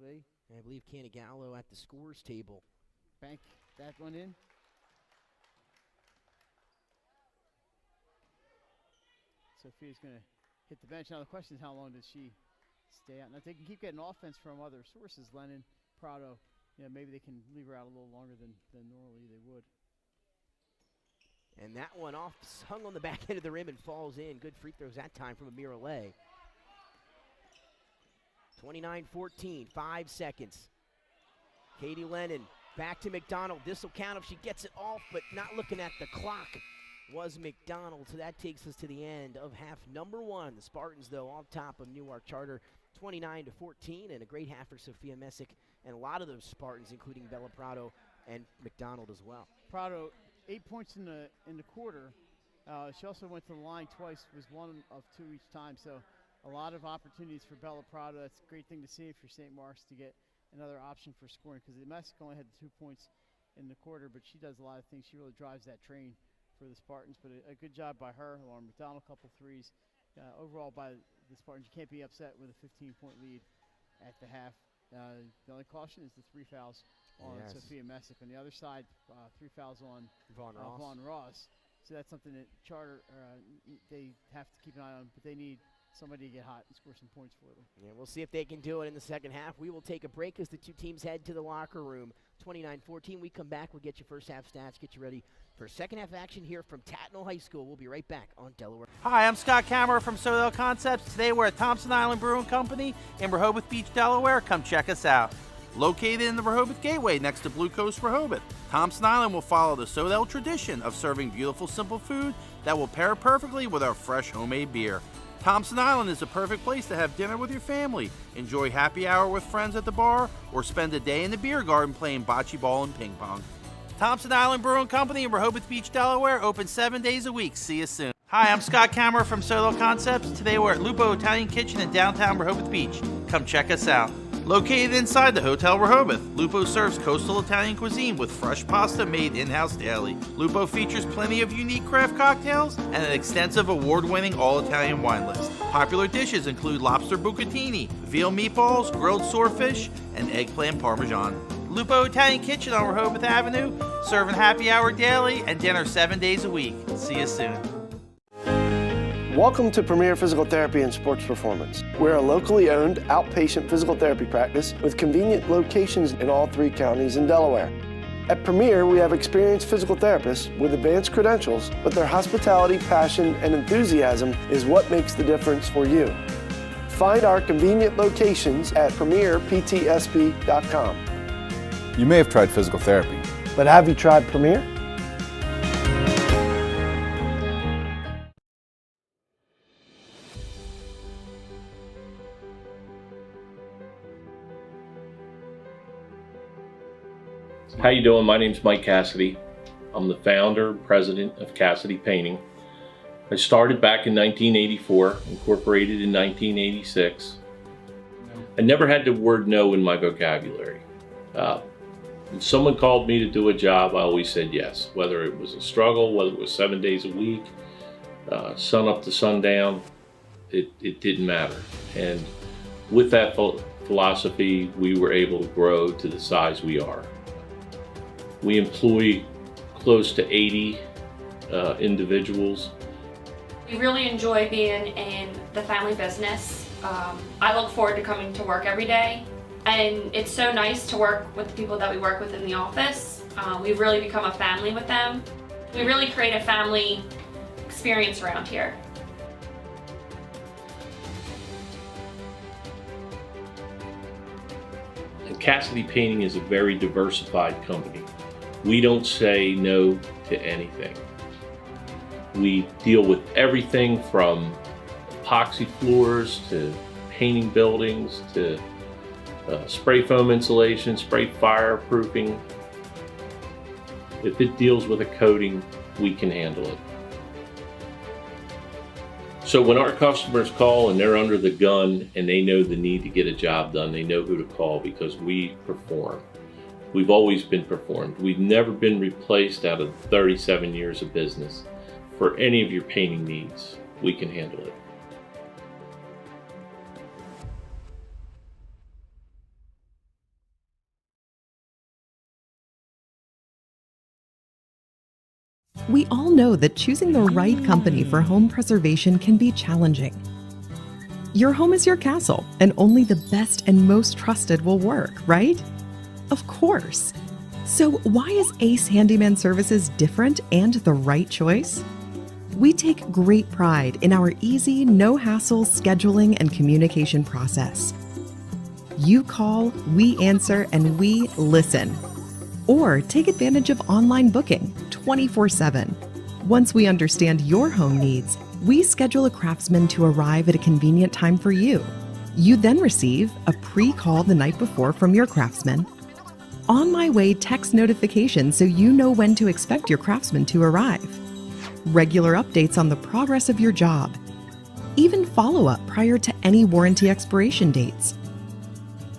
Lee. And I believe Canigallo at the scores table. Bank that one in. Sophia's going to hit the bench. Now the question is, how long does she stay out? Now if they can keep getting offense from other sources, Lennon, Prado, you know, maybe they can leave her out a little longer than normally they would. And that one hung on the back end of the rim and falls in. Good free throws that time from Amira Lay. 29-14, 5 seconds. Katie Lennon back to McDonald. This will count if she gets it off, but not looking at the clock was McDonald. So that takes us to the end of half number 1. The Spartans, though, on top of Newark Charter, 29-14, and a great half for Sophia Messick and a lot of those Spartans, including Bella Prado and McDonald as well. Prado, 8 points in the quarter. She also went to the line twice, was 1 of 2 each time. So a lot of opportunities for Bella Prado. That's a great thing to see for St. Mark's to get another option for scoring, because Messick only had 2 points in the quarter, but she does a lot of things. She really drives that train for the Spartans, but a good job by her. Along McDonald, a couple threes. Overall by the Spartans, you can't be upset with a 15-point lead at the half. The only caution is the 3 fouls on Sophia Messick. On the other side, 3 fouls on Vaughn Ross. So that's something that Charter, they have to keep an eye on, but they need somebody to get hot and score some points for them. Yeah, we'll see if they can do it in the second half. We will take a break as the two teams head to the locker room. 29-14, we come back, we'll get you first half stats, get you ready for second half action here from Tatnall High School. We'll be right back on Delaware. Hi, I'm Scott Kammerer from Sodell Concepts. Today we're at Thompson Island Brewing Company in Rehoboth Beach, Delaware. Come check us out. Located in the Rehoboth Gateway next to Blue Coast Rehoboth, Thompson Island will follow the Sodell tradition of serving beautiful, simple food that will pair perfectly with our fresh homemade beer. Thompson Island is the perfect place to have dinner with your family, enjoy happy hour with friends at the bar, or spend a day in the beer garden playing bocce ball and ping pong. Thompson Island Brewing Company in Rehoboth Beach, Delaware, open 7 days a week. See you soon. Hi, I'm Scott Kammerer from Sodell Concepts. Today we're at Lupo Italian Kitchen in downtown Rehoboth Beach. Come check us out. Located inside the Hotel Rehoboth, Lupo serves coastal Italian cuisine with fresh pasta made in-house daily. Lupo features plenty of unique craft cocktails and an extensive award-winning all-Italian wine list. Popular dishes include lobster bucatini, veal meatballs, grilled swordfish, and eggplant parmesan. Lupo Italian Kitchen on Rehoboth Avenue, serving happy hour daily and dinner 7 days a week. See you soon. Welcome to Premier Physical Therapy and Sports Performance. We're a locally owned outpatient physical therapy practice with convenient locations in all 3 counties in Delaware. At Premier, we have experienced physical therapists with advanced credentials, but their hospitality, passion, and enthusiasm is what makes the difference for you. Find our convenient locations at premierptsp.com. You may have tried physical therapy, But have you tried Premier? How you doing? My name's Mike Cassidy. I'm the founder and president of Cassidy Painting. I started back in 1984, incorporated in 1986. I never had the word no in my vocabulary. If someone called me to do a job, I always said yes. Whether it was a struggle, whether it was 7 days a week, sun up to sundown, it didn't matter. And with that philosophy, we were able to grow to the size we are. We employ close to 80 individuals. We really enjoy being in the family business. I look forward to coming to work every day, and it's so nice to work with the people that we work with in the office. We've really become a family with them. We really create a family experience around here. And Cassidy Painting is a very diversified company. We don't say no to anything. We deal with everything from epoxy floors to painting buildings to spray foam insulation, spray fireproofing. If it deals with a coating, we can handle it. So when our customers call and they're under the gun and they know the need to get a job done, they know who to call because we perform. We've always been performed. We've never been replaced out of 37 years of business. For any of your painting needs, we can handle it. We all know that choosing the right company for home preservation can be challenging. Your home is your castle, and only the best and most trusted will work, right? Of course. So why is Ace Handyman Services different and the right choice? We take great pride in our easy, no-hassle scheduling and communication process. You call, we answer, and we listen. Or take advantage of online booking 24/7. Once we understand your home needs, we schedule a craftsman to arrive at a convenient time for you. You then receive a pre-call the night before from your craftsman, on my way text notification so you know when to expect your craftsman to arrive, regular updates on the progress of your job, even follow-up prior to any warranty expiration dates.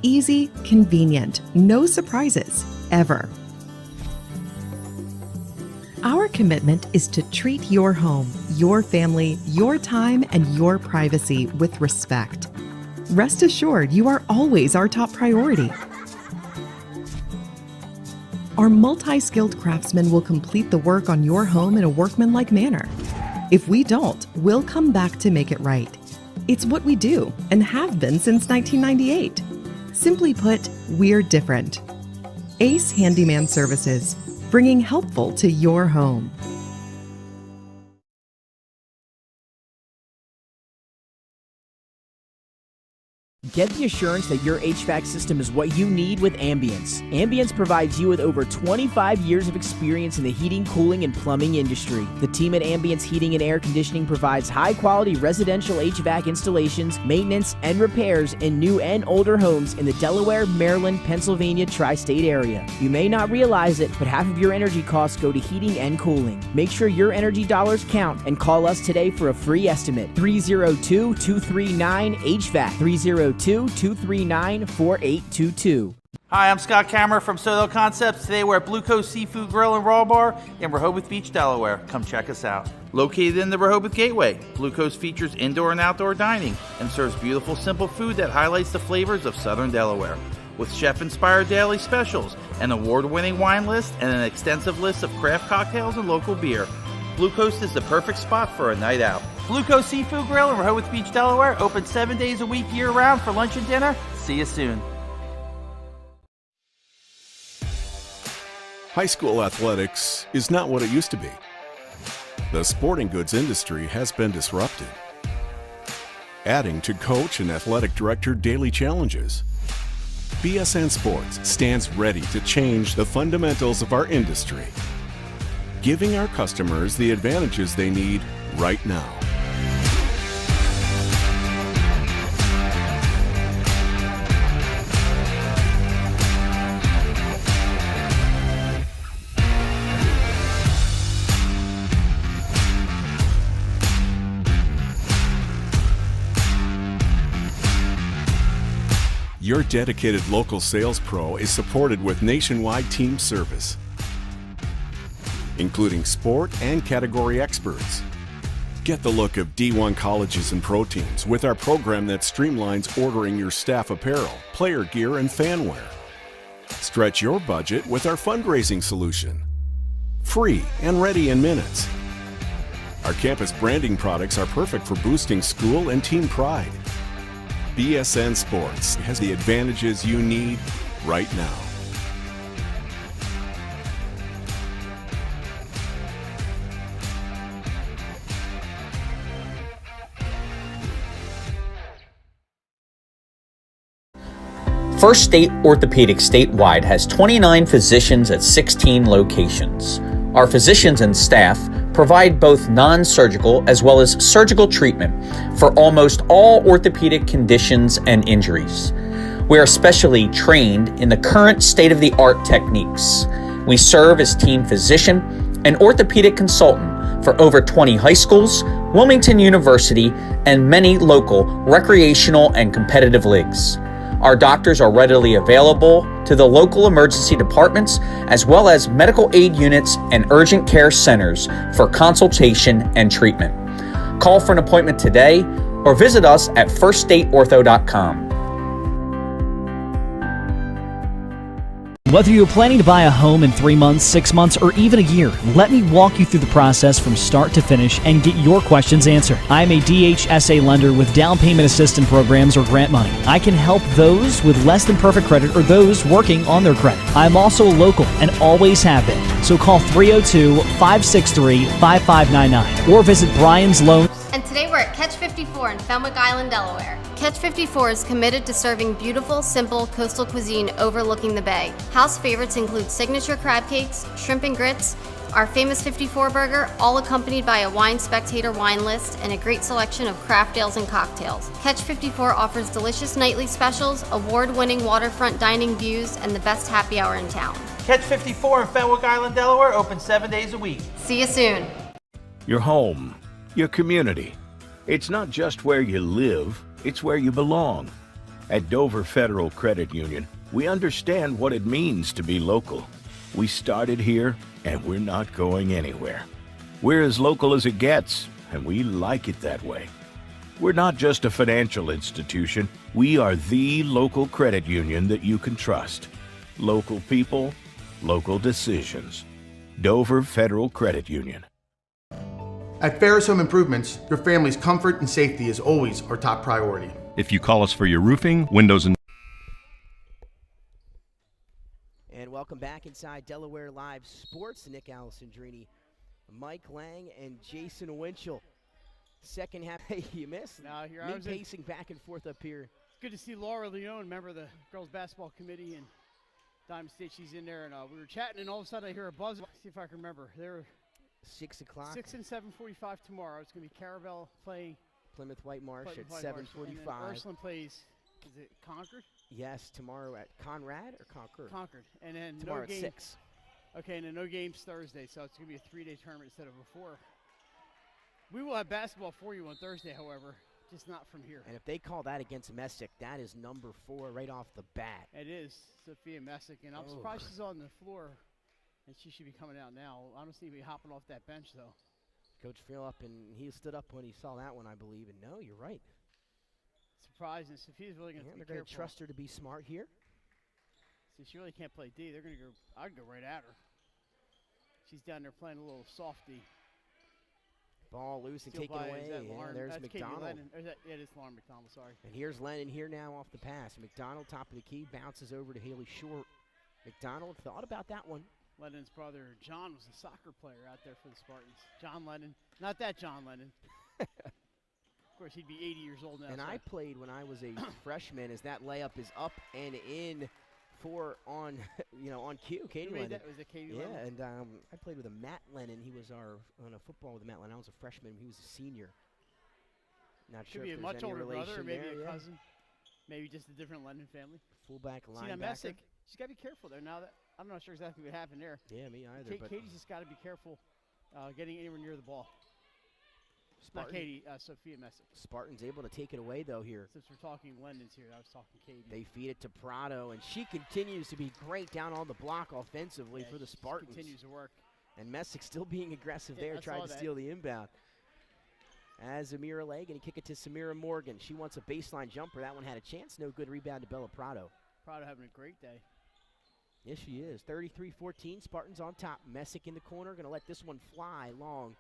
Easy, convenient, no surprises, ever. Our commitment is to treat your home, your family, your time, and your privacy with respect. Rest assured, you are always our top priority. Our multi-skilled craftsmen will complete the work on your home in a workmanlike manner. If we don't, we'll come back to make it right. It's what we do and have been since 1998. Simply put, we're different. Ace Handyman Services, bringing helpful to your home. Get the assurance that your HVAC system is what you need with Ambience. Ambience provides you with over 25 years of experience in the heating, cooling, and plumbing industry. The team at Ambience Heating and Air Conditioning provides high-quality residential HVAC installations, maintenance, and repairs in new and older homes in the Delaware, Maryland, Pennsylvania tri-state area. You may not realize it, but half of your energy costs go to heating and cooling. Make sure your energy dollars count and call us today for a free estimate. 302-239-HVAC. 302-239-4822. Hi, I'm Scott Kammerer from Soto Concepts. Today we're at Blue Coast Seafood Grill and Raw Bar in Rehoboth Beach, Delaware. Come check us out. Located in the Rehoboth Gateway, Blue Coast features indoor and outdoor dining and serves beautiful, simple food that highlights the flavors of Southern Delaware. With chef-inspired daily specials, an award-winning wine list, and an extensive list of craft cocktails and local beer, Blue Coast is the perfect spot for a night out. Blue Coast Seafood Grill in Rehoboth Beach, Delaware, open 7 days a week year-round for lunch and dinner. See you soon. High school athletics is not what it used to be. The sporting goods industry has been disrupted, adding to coach and athletic director daily challenges. BSN Sports stands ready to change the fundamentals of our industry, giving our customers the advantages they need right now. Your dedicated local sales pro is supported with nationwide team service, including sport and category experts. Get the look of D1 colleges and pro teams with our program that streamlines ordering your staff apparel, player gear, and fanwear. Stretch your budget with our fundraising solution. Free and ready in minutes. Our campus branding products are perfect for boosting school and team pride. BSN Sports has the advantages you need right now. First State Orthopedic statewide has 29 physicians at 16 locations. Our physicians and staff provide both non-surgical as well as surgical treatment for almost all orthopedic conditions and injuries. We are specially trained in the current state-of-the-art techniques. We serve as team physician and orthopedic consultant for over 20 high schools, Wilmington University, and many local recreational and competitive leagues. Our doctors are readily available to the local emergency departments as well as medical aid units and urgent care centers for consultation and treatment. Call for an appointment today or visit us at firststateortho.com. Whether you're planning to buy a home in 3 months, 6 months, or even a year, let me walk you through the process from start to finish and get your questions answered. I'm a DHSA lender with down payment assistance programs or grant money. I can help those with less than perfect credit or those working on their credit. I'm also a local and always have been. So call 302-563-5599 or visit Brian's Loan. And today we're at Catch 54 in Fenwick Island, Delaware. Catch 54 is committed to serving beautiful, simple coastal cuisine overlooking the bay. House favorites include signature crab cakes, shrimp and grits, our famous 54 burger, all accompanied by a wine spectator wine list and a great selection of craft ales and cocktails. Catch 54 offers delicious nightly specials, award-winning waterfront dining views, and the best happy hour in town. Catch 54 in Fenwick Island, Delaware, open 7 days a week. See you soon. Your home, your community. It's not just where you live, it's where you belong. At Dover Federal Credit Union, we understand what it means to be local. We started here, and we're not going anywhere. We're as local as it gets, and we like it that way. We're not just a financial institution, we are the local credit union that you can trust. Local people, local decisions. Dover Federal Credit Union. At Ferris Home Improvements, your family's comfort and safety is always our top priority. If you call us for your roofing, windows, and welcome back inside Delaware Live Sports. Nick Alessandrini, Mike Lang, and Jason Winchell. Second half, hey, you missed. Now here Me I was pacing back and forth up here. It's good to see Laura Leone, member of the girls basketball committee, and Diamond State. She's in there, and we were chatting, and all of a sudden I hear a buzz. See if I can remember. They were 6 o'clock. 6 and 7:45 tomorrow. It's going to be Caravelle playing Plymouth White Marsh at 7:45. Ursuline plays, is it Concord? Yes, tomorrow at Conrad or Concord? Concord. And then tomorrow no at games. 6. Okay, and then no games Thursday, so it's going to be a 3-day tournament instead of a 4. We will have basketball for you on Thursday, however, just not from here. And if they call that against Messick, that is number 4 right off the bat. It is, Sophia Messick, and I'm surprised she's on the floor, and she should be coming out now. I don't see her hopping off that bench, though. Coach Phillip, and he stood up when he saw that one, I believe, and no, you're right. Surprised, and Sophia's really going to be careful. They're going to trust her to be smart here. See, she really can't play D. They're going to go, I'd go right at her. She's down there playing a little softy. Ball loose and taken away. Yeah, there's McDonald. It is Lauren McDonald, sorry. And here's Lennon here now off the pass. McDonald, top of the key, bounces over to Haley Short. McDonald thought about that one. Lennon's brother, John, was a soccer player out there for the Spartans. John Lennon. Not that John Lennon. Of course, he'd be 80 years old now. And I played when I was a freshman as that layup is up and in for on cue. Katie Lennon. That was a Katie Lennon. Yeah, and I played with a Matt Lennon. He was on a football with Matt Lennon. I was a freshman. He was a senior. Not sure if there's any much older brother, or maybe there, a cousin. Maybe just a different Lennon family. Fullback, linebacker. See, now Messick, she's got to be careful there. Now that I'm not sure exactly what happened there. Yeah, me either. Katie's just got to be careful getting anywhere near the ball. Not Katie, Sophia Messick. Spartans able to take it away, though, here. Since we're talking London's here, I was talking Katie. They feed it to Prado, and she continues to be great down on the block offensively for the Spartans. Continues to work. And Messick still being aggressive there, trying to steal the inbound. As Amira Lay going to kick it to Samira Morgan. She wants a baseline jumper. That one had a chance. No good rebound to Bella Prado. Prado having a great day. Yes, she is. 33-14, Spartans on top. Messick in the corner, going to let this one fly long.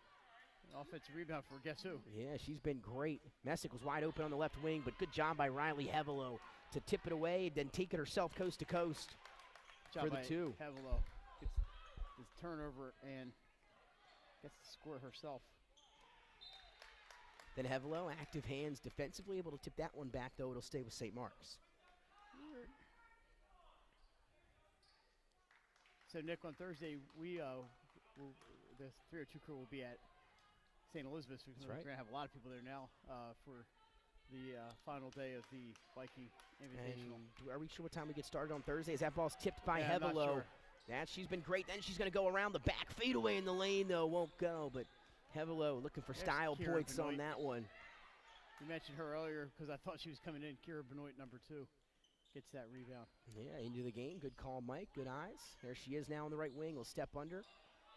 An offensive rebound for guess who? Yeah, she's been great. Messick was wide open on the left wing, but good job by Riley Hevelo to tip it away, then take it herself coast to coast for the two. Hevelo gets this turnover and gets to score herself. Then Hevelo, active hands defensively, able to tip that one back, though it'll stay with St. Mark's. So, Nick, on Thursday, the 302 crew will be at St. Elizabeth's because we're going to have a lot of people there now for the final day of the Viking Invitational. And are we sure what time we get started on Thursday? As that ball's tipped by Yeah, I'm not Hevelo. sure. She's been great. Then she's going to go around the back. Fadeaway in the lane, though, won't go. But Hevelo looking for style Kira points Benoit. on that one. You mentioned her earlier because I thought she was coming in. Kira Benoit, number 2, gets that rebound. Yeah, into the game. Good call, Mike. Good eyes. There she is now on the right wing. Will step under.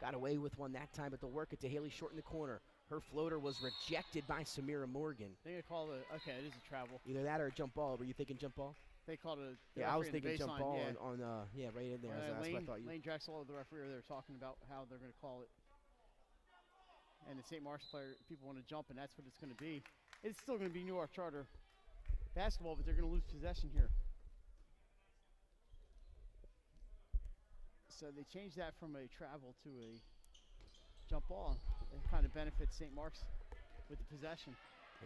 Got away with one that time, but they'll work it to Haley Short in the corner. Her floater was rejected by Samira Morgan. They call it, okay, it is a travel. Either that or a jump ball. Were you thinking jump ball? They called it Yeah, I was thinking jump ball yeah. right in there. That's what I thought you. Lane Drexel, the referee, they're talking about how they're going to call it. And the St. Mark's player, people want to jump, and that's what it's going to be. It's still going to be Newark Charter basketball, but they're going to lose possession here. So they changed that from a travel to a jump ball. It kind of benefits St. Mark's with the possession.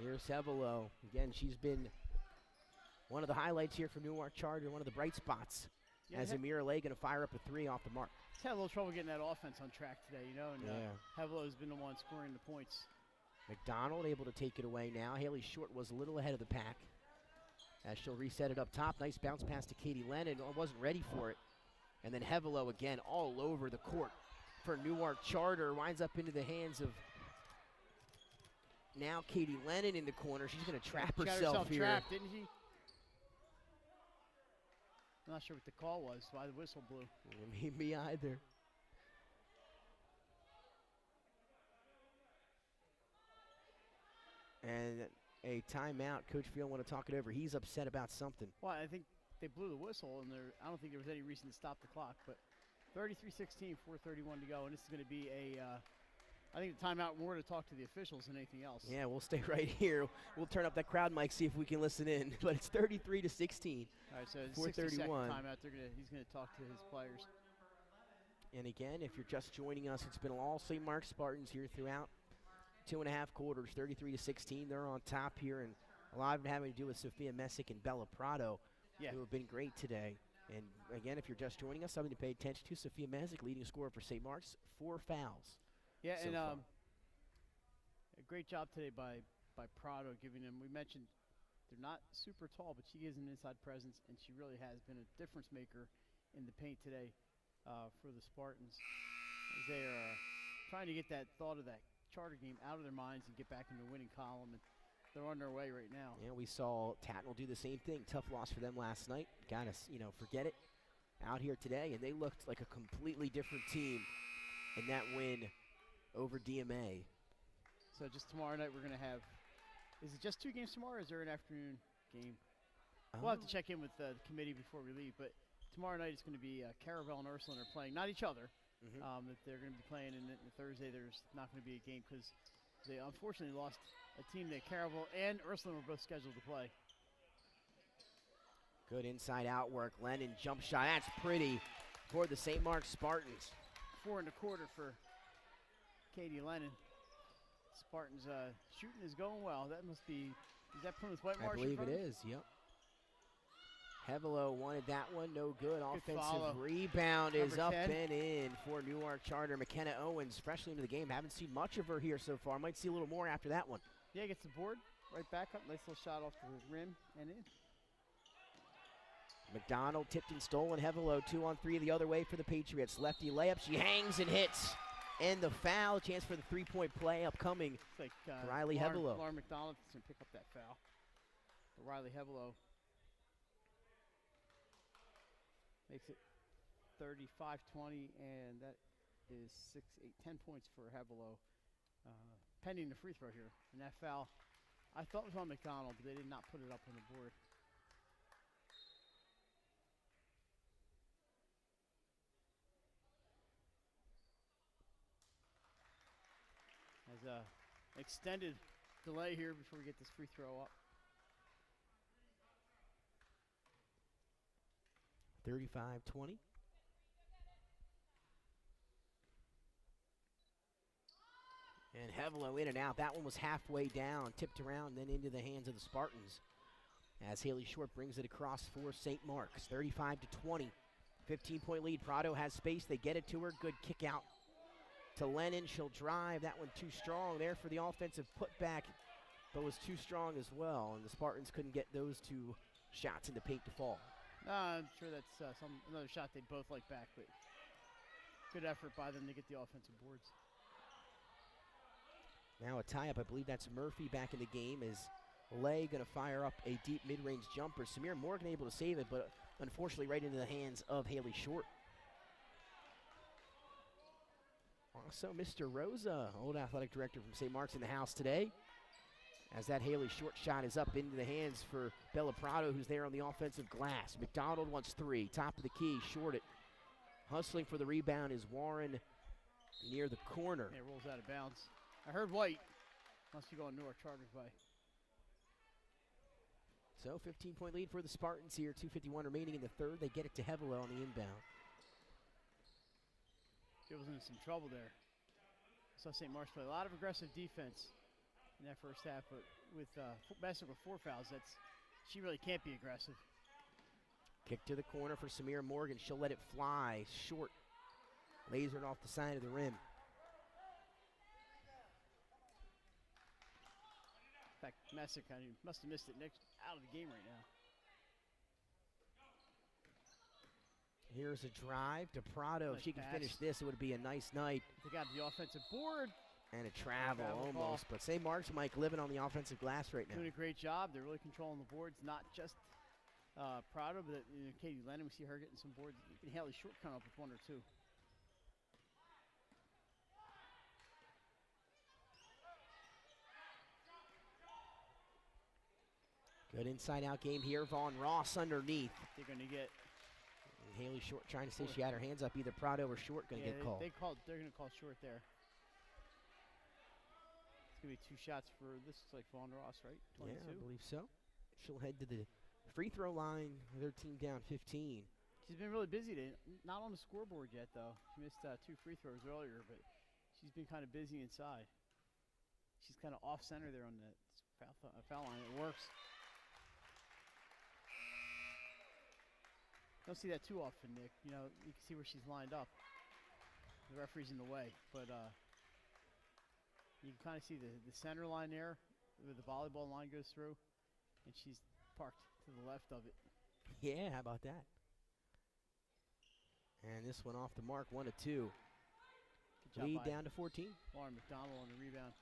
Here's Hevelo. Again, she's been one of the highlights here for Newark Charter, one of the bright spots. Yeah, as Amira Lay going to fire up a 3 off the mark. He's had a little trouble getting that offense on track today, you know, and Hevelo's been the one scoring the points. McDonald able to take it away now. Haley Short was a little ahead of the pack as she'll reset it up top. Nice bounce pass to Katie Lennon. Wasn't ready for it. And then Hevelo again all over the court for Newark Charter. Winds up into the hands of now Katie Lennon in the corner. She's going to trap herself here. Trapped, didn't she? I'm not sure what the call was, why the whistle blew. Me either. And a timeout. Coach Field want to talk it over. He's upset about something. Well, I think they blew the whistle, and I don't think there was any reason to stop the clock. But 33-16, 4:31 to go, and this is going to be I think the timeout more to talk to the officials than anything else. Yeah, we'll stay right here. We'll turn up that crowd mic, see if we can listen in. But it's 33-16. All right, so 4:31. Timeout. He's going to talk to his players. And again, if you're just joining us, it's been all St. Mark's Spartans here throughout 2.5 quarters, 33-16. They're on top here, and a lot of it having to do with Sophia Messick and Bella Prado, who have been great today. And again, if you're just joining us, something to pay attention to: Sophia Messick, leading scorer for St. Mark's, 4 fouls. Yeah, so and far. a great job today by Prado, giving them. We mentioned they're not super tall, but she is an inside presence, and she really has been a difference maker in the paint today for the Spartans. As they are trying to get that thought of that Charter game out of their minds and get back in the winning column, and they're on their way right now. Yeah, we saw Tatnall do the same thing. Tough loss for them last night. Got us, forget it. Out here today, and they looked like a completely different team in that win over DMA. So just tomorrow night we're going to have, is it just 2 games tomorrow, or is there an afternoon game? We'll have to check in with the committee before we leave, but tomorrow night it's going to be Caravel and Ursuline are playing, not each other, that they're going to be playing, and then Thursday there's not going to be a game because they unfortunately lost a team that Caravel and Ursuline were both scheduled to play. Good inside out work. Lennon jump shot. That's pretty for the St. Mark's Spartans. 4 1/4 for Katie Lennon. Spartans shooting is going well. That must be, is that Plymouth Whitemarsh? I believe it is, yep. Hevelo wanted that one, no good. Offensive follow. rebound is Number up 10. and in for Newark Charter. McKenna Owens, freshly into the game. Haven't seen much of her here so far. Might see a little more after that one. Yeah, gets the board right back up. Nice little shot off the rim and in. McDonald tipped and stolen. Hevelo 2 on 3 the other way for the Patriots. Lefty layup. She hangs and hits. And the foul, chance for the three-point play upcoming. It's like Riley Hebelo. Lauren McDonald is going to pick up that foul. But Riley Hebelo makes it 35-20, and that is 6, 8, 10 points for Hebelo, pending the free throw here. And that foul, I thought was on McDonald, but they did not put it up on the board. As a extended delay here before we get this free throw up. 35-20. And Hebelo in and out. That one was halfway down, tipped around, then into the hands of the Spartans. As Haley Short brings it across for St. Mark's. 35-20. 15-point lead. Prado has space. They get it to her. Good kick out to Lennon. She'll drive. That one too strong there for the offensive putback, but was too strong as well. And the Spartans couldn't get those two shots in the paint to fall. I'm sure that's another shot they both like back, but good effort by them to get the offensive boards. Now a tie-up. I believe that's Murphy back in the game. Is Lay going to fire up a deep mid-range jumper? Samir Morgan able to save it, but unfortunately right into the hands of Haley Short. Also, Mr. Rosa, old athletic director from St. Mark's, in the house today. As that Haley Short shot is up into the hands for Bella Prado, who's there on the offensive glass. McDonald wants three. Top of the key, short it. Hustling for the rebound is Warren near the corner. Yeah, it rolls out of bounds. I heard White. Must be going Newark Chargers way. So 15-point lead for the Spartans here. 2:51 remaining in the third. They get it to Hebelo on the inbound. She was in some trouble there. I saw St. Mark's play a lot of aggressive defense in that first half, but with Bassett with 4 fouls, she really can't be aggressive. Kick to the corner for Samir Morgan. She'll let it fly. Short. Lasered off the side of the rim. In fact, Messick must have missed it out of the game right now. Here's a drive to Prado. Nice if she can pass. finish this, it would be a nice night. They got the offensive board. And a travel almost. Ball. But St. Mark's, Mike, living on the offensive glass right now. Doing a great job. They're really controlling the boards. Not just Prado, but Katie Lennon. We see her getting some boards. Even Haley Short coming up with 1 or 2. Good inside-out game here. Vaughn Ross underneath. They're going to get. And Haley Short trying to say she had her hands up. Either Prado or Short going to get called. They're going to call Short there. It's going to be 2 shots for this. Looks like Vaughn Ross, right? 22? Yeah, I believe so. She'll head to the free throw line. Their team down 15. She's been really busy today. Not on the scoreboard yet, though. She missed 2 free throws earlier, but she's been kind of busy inside. She's kind of off-center there on the foul line. It works. Don't see that too often, Nick. You know, you can see where she's lined up. The referee's in the way, but you can kind of see the center line there, where the volleyball line goes through, and she's parked to the left of it. Yeah, how about that? And this one off the mark, 1 of 2. Lead down to 14. Lauren McDonald on the rebound.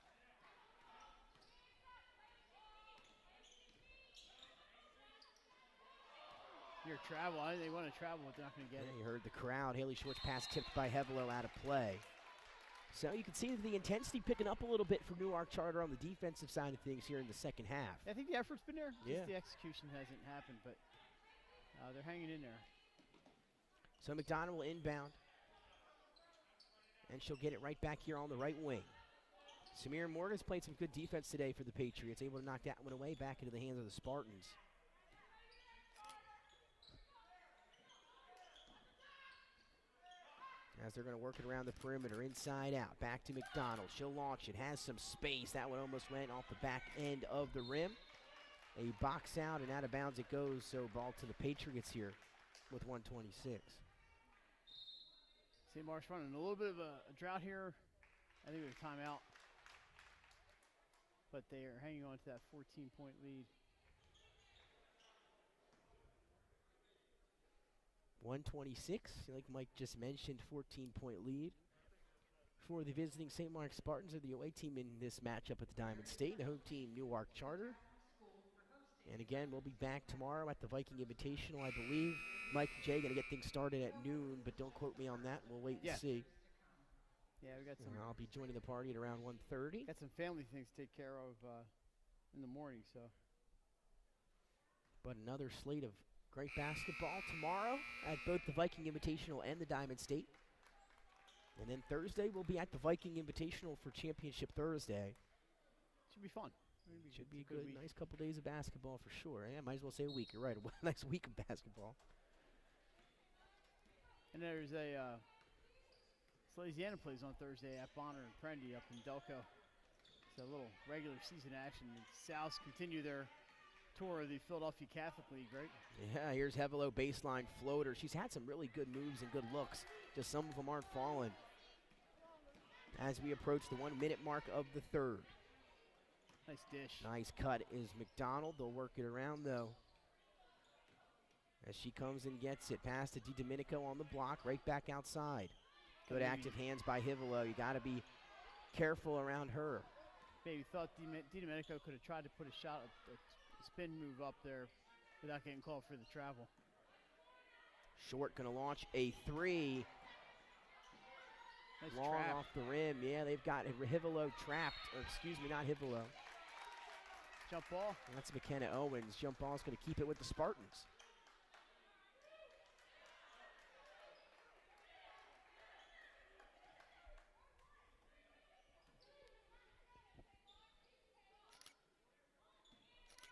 Your travel, they want to travel, but they're not going to get it. You heard the crowd. Haley Short's pass tipped by Hebelo out of play. So you can see the intensity picking up a little bit for Newark Charter on the defensive side of things here in the second half. I think the effort's been there. Yeah. Just the execution hasn't happened, but they're hanging in there. So McDonald will inbound. And she'll get it right back here on the right wing. Samir Morgan's played some good defense today for the Patriots. Able to knock that one away back into the hands of the Spartans. As they're going to work it around the perimeter, inside out, back to McDonald. She'll launch it, has some space. That one almost went off the back end of the rim. A box out and out of bounds it goes, so ball to the Patriots here with 1:26. St. Mark's running a little bit of a drought here. I think with a timeout. But they are hanging on to that 14-point lead. 1:26, like Mike just mentioned, 14-point lead for the visiting St. Mark's Spartans are the away team in this matchup at the Diamond State, the home team Newark Charter. And again, we'll be back tomorrow at the Viking Invitational, I believe. Mike and Jay going to get things started at noon, but don't quote me on that. We'll wait and see. Yeah, we got some. And I'll be joining the party at around 1:30. Got some family things to take care of in the morning, so. But another slate of great basketball tomorrow at both the Viking Invitational and the Diamond State. And then Thursday, we'll be at the Viking Invitational for Championship Thursday. Should be fun. Should be a good, nice couple days of basketball for sure. Yeah, might as well say a week. You're right, a nice week of basketball. And there's a Salesiana plays on Thursday at Bonner and Prendy up in Delco. It's a little regular season action. And Souths continue their tour of the Philadelphia Catholic League, right? Yeah, here's Hevelo baseline floater. She's had some really good moves and good looks. Just some of them aren't falling. As we approach the 1 minute mark of the third. Nice dish. Nice cut is McDonald. They'll work it around, though. As she comes and gets it. Pass to DiDomenico on the block. Right back outside. Good active hands by Hivelo. You got to be careful around her. Maybe thought DiDomenico could have tried to put a shot, a spin move up there without getting called for the travel. Short going to launch a three. Nice Long trap. off the rim. Yeah, they've got Hivelo trapped. Or excuse me, not Hivelo. Jump ball. That's McKenna Owens. Jump ball is going to keep it with the Spartans.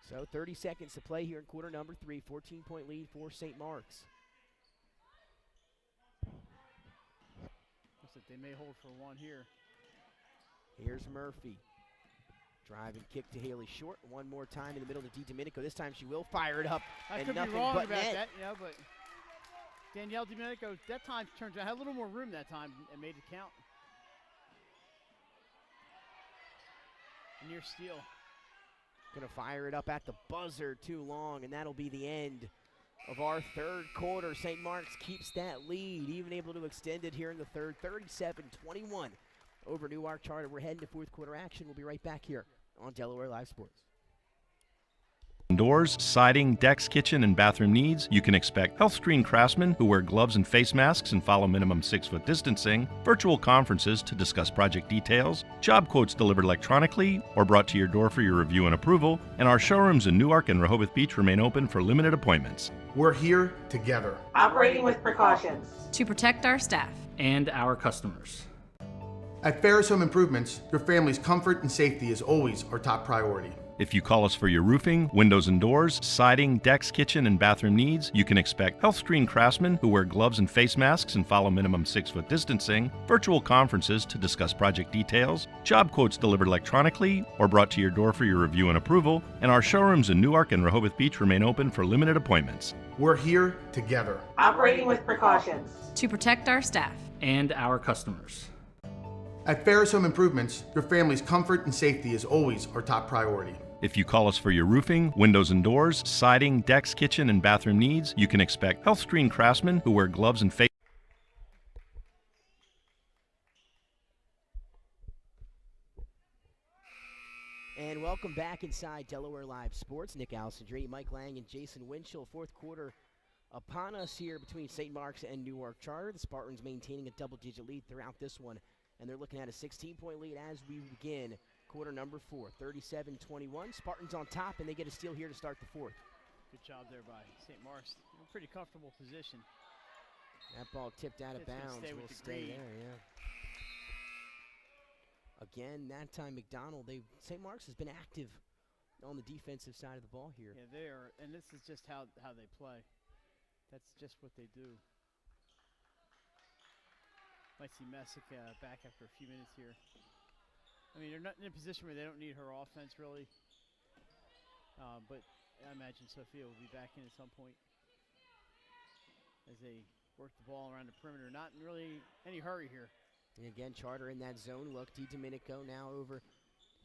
So 30 seconds to play here in quarter number 3. 14-point lead for St. Mark's. Looks like they may hold for one here. Here's Murphy. Drive and kick to Haley Short. One more time in the middle to DiDomenico. This time she will fire it up. I and could nothing be wrong but about net. that, yeah, but Danielle DiDomenico that time turned out, had a little more room that time and made it count. Near steal. Gonna fire it up at the buzzer too long, and that'll be the end of our third quarter. St. Mark's keeps that lead, even able to extend it here in the third, 37-21 over Newark Charter. We're heading to fourth quarter action. We'll be right back here on Delaware Live Sports. Doors, siding, decks, kitchen, and bathroom needs, you can expect health screen craftsmen who wear gloves and face masks and follow minimum 6-foot distancing, virtual conferences to discuss project details, job quotes delivered electronically or brought to your door for your review and approval, and our showrooms in Newark and Rehoboth Beach remain open for limited appointments. We're here together. Operating with precautions. To protect our staff. And our customers. At Ferris Home Improvements, your family's comfort and safety is always our top priority. If you call us for your roofing, windows and doors, siding, decks, kitchen, and bathroom needs, you can expect health screen craftsmen who wear gloves and face masks and follow minimum 6-foot distancing, virtual conferences to discuss project details, job quotes delivered electronically or brought to your door for your review and approval, and our showrooms in Newark and Rehoboth Beach remain open for limited appointments. We're here together. Operating with precautions. To protect our staff. And our customers. At Ferris Home Improvements, your family's comfort and safety is always our top priority. If you call us for your roofing, windows and doors, siding, decks, kitchen, and bathroom needs, you can expect health screen craftsmen who wear gloves and face. And welcome back inside Delaware Live Sports. Nick Alessandrini, Mike Lang, and Jason Winchell. Fourth quarter upon us here between St. Mark's and Newark Charter. The Spartans maintaining a double-digit lead throughout this one, and they're looking at a 16-point lead as we begin quarter number 4, 37-21. Spartans on top, and they get a steal here to start the fourth. Good job there by St. Mark's. In a pretty comfortable position. That ball tipped out of bounds. Will stay there, yeah. Again, that time McDonald. St. Mark's has been active on the defensive side of the ball here. Yeah, they are, and this is just how they play. That's just what they do. Might see Messick back after a few minutes here. I mean, they're not in a position where they don't need her offense, really. But I imagine Sophia will be back in at some point as they work the ball around the perimeter. Not in really any hurry here. And again, Charter in that zone look. DiDomenico now over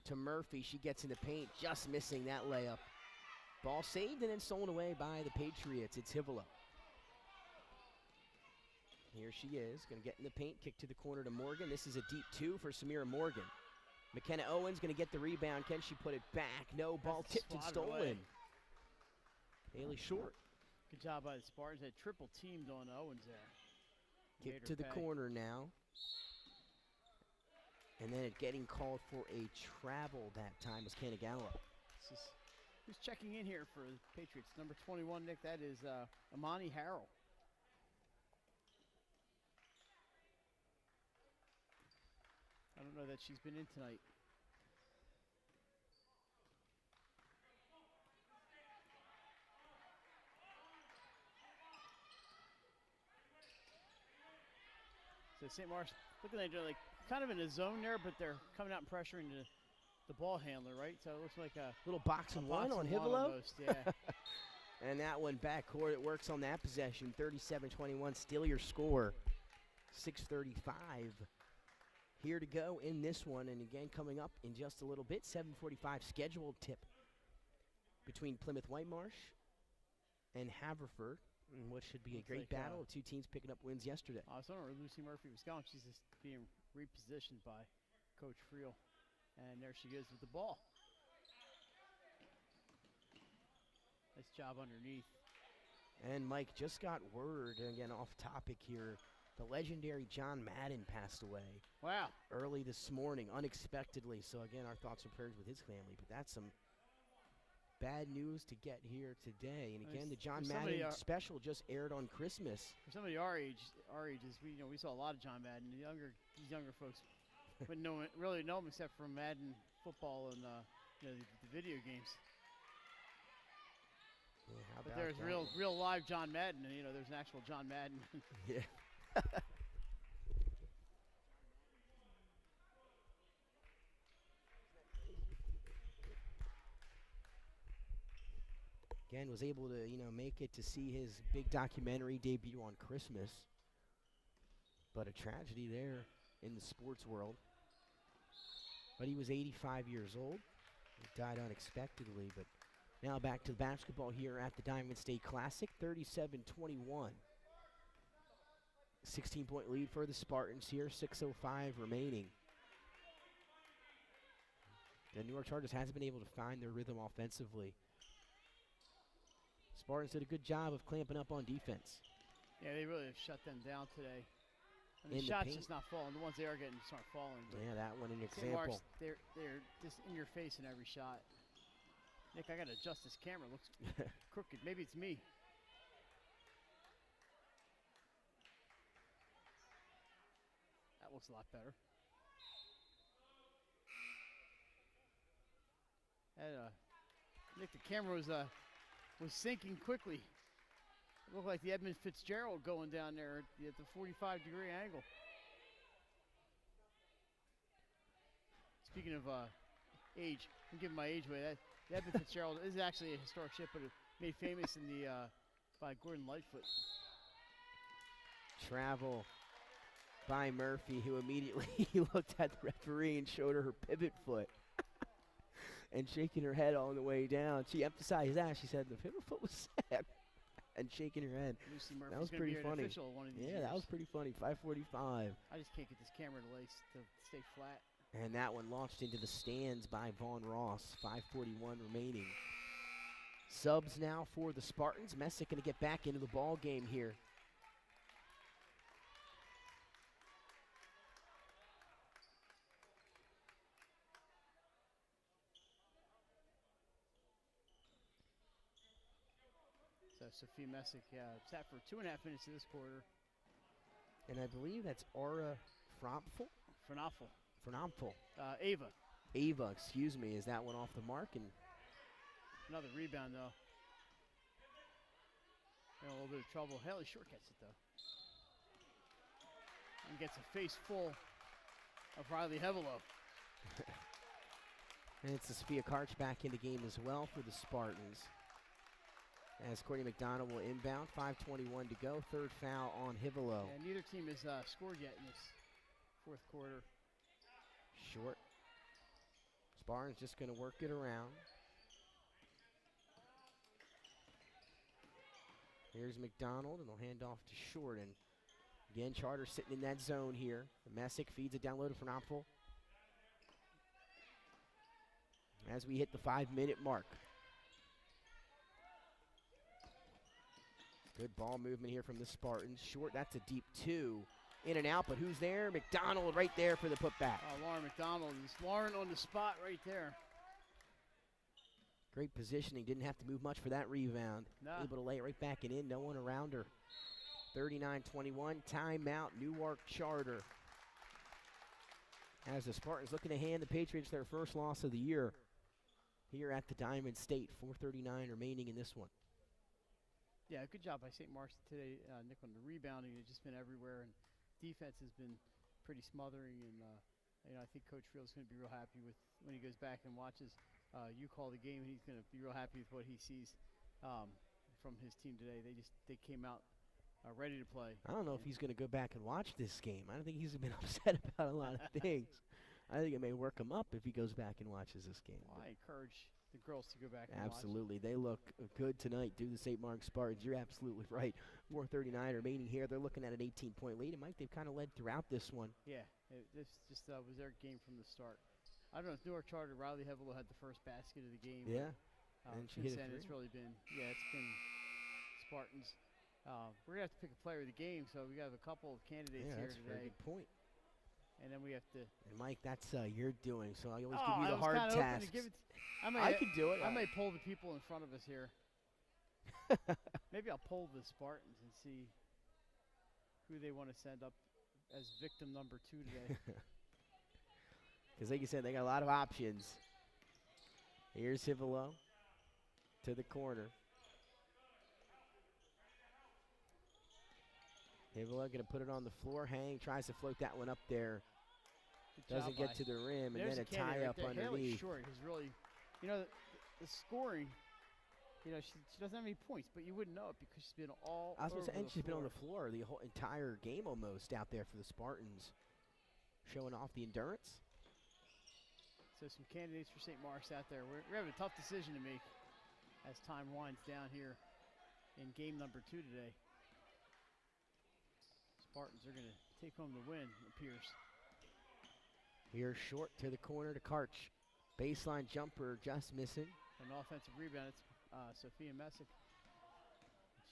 to Murphy. She gets in the paint, just missing that layup. Ball saved and then stolen away by the Patriots. It's Hivelo. Here she is, going to get in the paint, kick to the corner to Morgan. This is a deep 2 for Samira Morgan. McKenna Owens going to get the rebound. Can she put it back? No, ball tipped and stolen. Haley Short. Good job by the Spartans. They triple teamed on Owens there. Kick to the corner now. And then it getting called for a travel that time was Kanagawa. Who's checking in here for the Patriots? Number 21, Nick, that is Amani Harrell. I don't know that she's been in tonight. So St. Mark's looking like they're like kind of in a zone there, but they're coming out and pressuring the ball handler, right? So it looks like a little box and one on Hivelo. Yeah. And that one backcourt, it works on that possession. 37-21, still your score. 6:35 here to go in this one. And again, coming up in just a little bit, 7:45 scheduled tip between Plymouth Whitemarsh and Haverford. And what should be a great battle of two teams picking up wins yesterday. I was wondering where Lucy Murphy was going. She's just being repositioned by Coach Friel. And there she goes with the ball. Nice job underneath. And Mike just got word, again off topic here, the legendary John Madden passed away. Wow. Early this morning, unexpectedly. So again, our thoughts and prayers with his family. But that's some bad news to get here today. And again, the John Madden special just aired on Christmas. For somebody our ages, we saw a lot of John Madden. These younger folks wouldn't really know him except for Madden football and the video games. Yeah, how but about there's real live John Madden, and there's an actual John Madden. Yeah. Again, was able to make it to see his big documentary debut on Christmas. But a tragedy there in the sports world. But he was 85 years old. He died unexpectedly. But now back to basketball here at the Diamond State Classic, 37-21. 16-point lead for the Spartans here, 6:05 remaining. The Newark Chargers hasn't been able to find their rhythm offensively. Spartans did a good job of clamping up on defense. Yeah, they really have shut them down today. And the shots just not falling. The ones they are getting just aren't falling. Yeah, that one an example. Marks, they're just in your face in every shot. Nick, I got to adjust this camera. It looks crooked. Maybe it's me. That looks a lot better. Nick, the camera was sinking quickly. It looked like the Edmund Fitzgerald going down there at the 45-degree angle. Speaking of age, I'm giving my age away. The Edmund Fitzgerald is actually a historic ship, but it made famous in by Gordon Lightfoot. Travel by Murphy, who immediately looked at the referee and showed her her pivot foot. And shaking her head on the way down. She emphasized that. She said the pivot foot was set. And shaking her head. Lucy Murphy's that was pretty funny. One of these yeah, years. that was pretty funny. 5:45. I just can't get this camera to stay flat. And that one launched into the stands by Vaughn Ross. 5:41 remaining. Subs now for the Spartans. Messick going to get back into the ball game here. So Sophie Messick sat for 2.5 minutes of this quarter. And I believe that's Aura Frompful? Fernapfel. Ava, excuse me, is that one off the mark? And another rebound, though. In a little bit of trouble. Haley Short gets it, though. And gets a face full of Riley Hevelo. And it's Sophia Karch back in the game as well for the Spartans. As Courtney McDonald will inbound, 5:21 to go. Third foul on Hivelo. And neither team has scored yet in this fourth quarter. Short. Spartans just going to work it around. Here's McDonald, and they'll hand off to Short. And Again, Charter sitting in that zone here. Messick feeds it down low to Fernapfel. As we hit the 5-minute mark. Good ball movement here from the Spartans. Short, that's a deep 2. In and out, but who's there? McDonald right there for the putback. Lauren McDonald. Lauren on the spot right there. Great positioning. Didn't have to move much for that rebound. Nah. Able to lay it right back and in. No one around her. 39-21. Timeout. Newark Charter. As the Spartans looking to hand the Patriots their first loss of the year here at the Diamond State. 4:39 remaining in this one. Yeah, good job by St. Mark's today, Nick, on the rebounding. It's just been everywhere, and defense has been pretty smothering. And I think Coach Field's going to be real happy with when he goes back and watches you call the game. He's going to be real happy with what he sees from his team today. They came out ready to play. I don't know if he's going to go back and watch this game. I don't think he's been upset about a lot of things. I think it may work him up if he goes back and watches this game. Well, I encourage the girls to go back and absolutely. They look good tonight. Do the St. Mark's Spartans. You're absolutely right. 4:39 remaining here. They're looking at an 18-point lead. And, Mike, they've kind of led throughout this one. Yeah, this just was their game from the start. I don't know if Newark Charter, Riley Hevelo had the first basket of the game. Yeah. And she hit it. It's really been, it's been Spartans. We're going to have to pick a player of the game, so we have a couple of candidates here that's today. a very good point. And then we have to. And Mike, that's your doing, so I always give you the hard tasks. I can do it. I may pull the people in front of us here. Maybe I'll poll the Spartans and see who they want to send up as victim number 2 today. Because like you said, they got a lot of options. Here's Hivelo to the corner. Hivelo going to put it on the floor. Hang, tries to float that one up there. Doesn't get to the rim, and then a tie-up underneath. Haley Short is really, the scoring, she doesn't have any points, but you wouldn't know it because she's been all over the floor. And she's been on the floor the whole entire game almost out there for the Spartans, showing off the endurance. So some candidates for St. Mark's out there. We're having a tough decision to make as time winds down here in game number 2 today. Spartans are going to take home the win, it appears. Here's Short to the corner to Karch. Baseline jumper just missing. An offensive rebound. It's Sophia Messick.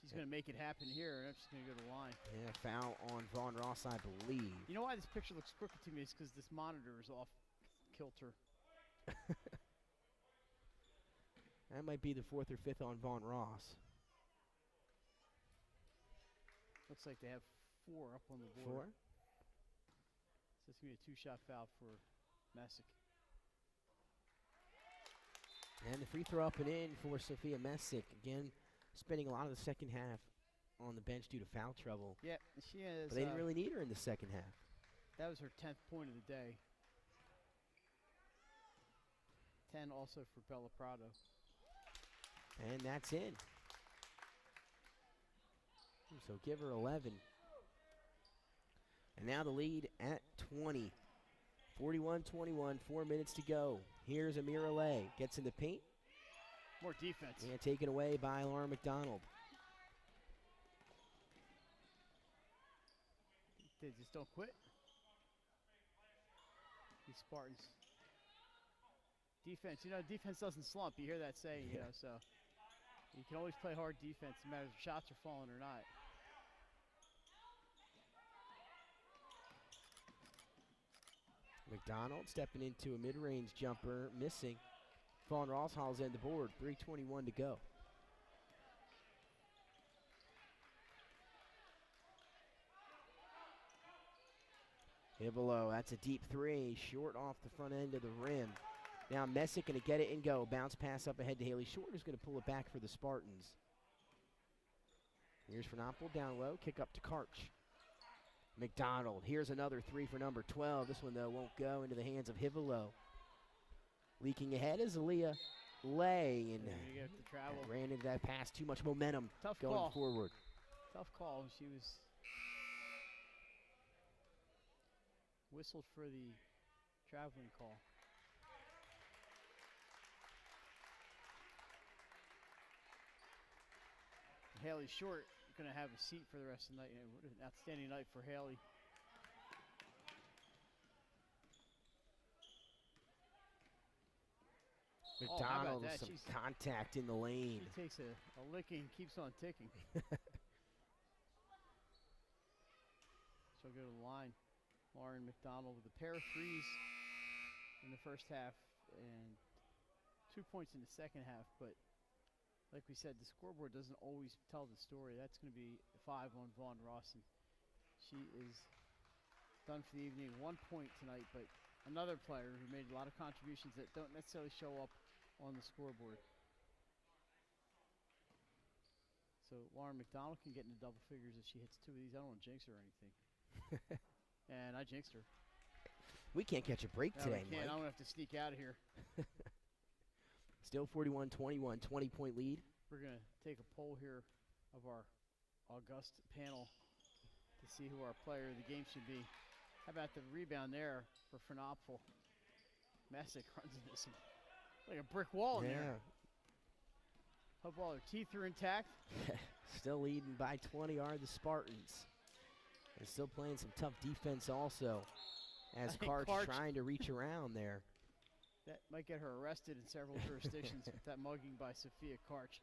She's going to make it happen here, and she's going to go to the line. Yeah, foul on Vaughn Ross, I believe. You know why this picture looks crooked to me is because this monitor is off kilter. That might be the 4th or 5th on Vaughn Ross. Looks like they have 4 up on the board. 4? So it's going to be a 2-shot foul for Messick. And the free throw up and in for Sophia Messick. Again, spending a lot of the second half on the bench due to foul trouble. Yeah, she is. But they didn't really need her in the second half. That was her 10th point of the day. 10 also for Bella Prado. And that's in. So give her 11. And now the lead at 20. 41-21, 4 minutes to go. Here's Amira Lay. Gets in the paint. More defense. And taken away by Laura McDonald. They just don't quit. These Spartans. Defense, defense doesn't slump. You hear that saying, so you can always play hard defense no matter if shots are falling or not. McDonald stepping into a mid-range jumper, missing. Vaughn Ross hauls in the board, 3:21 to go. Hivelo, that's a deep 3, short off the front end of the rim. Now Messick going to get it and go. Bounce pass up ahead to Haley Short, who's going to pull it back for the Spartans. Here's Fernapfel down low, kick up to Karch. McDonald, here's another 3 for number 12. This one, though, won't go into the hands of Hivelo. Leaking ahead is Aaliyah Lay, and ran into that pass. Too much momentum going forward. Tough call. She was whistled for the traveling call. Haley Short going to have a seat for the rest of the night. It was an outstanding night for Haley. McDonald with that? some contact in the lane. She takes a licking, keeps on ticking. She'll go to the line. Lauren McDonald with a pair of threes in the first half and 2 points in the second half. But like we said, the scoreboard doesn't always tell the story. That's going to be 5 on Vaughn Rawson. She is done for the evening. 1 point tonight, but another player who made a lot of contributions that don't necessarily show up on the scoreboard. So Lauren McDonald can get into double figures if she hits 2 of these. I don't want to jinx her or anything. And I jinxed her. We can't catch a break No, today, we can't. Mike. I'm going to have to sneak out of here. Still 41-21, 20-point lead. We're going to take a poll here of our august panel to see who our player of the game should be. How about the rebound there for Fernopfel? Messick runs into some, like a brick wall in there. Hope all their teeth are intact. Still leading by 20 are the Spartans. And still playing some tough defense also, as Karch trying to reach around there. That might get her arrested in several jurisdictions with that mugging by Sophia Karch.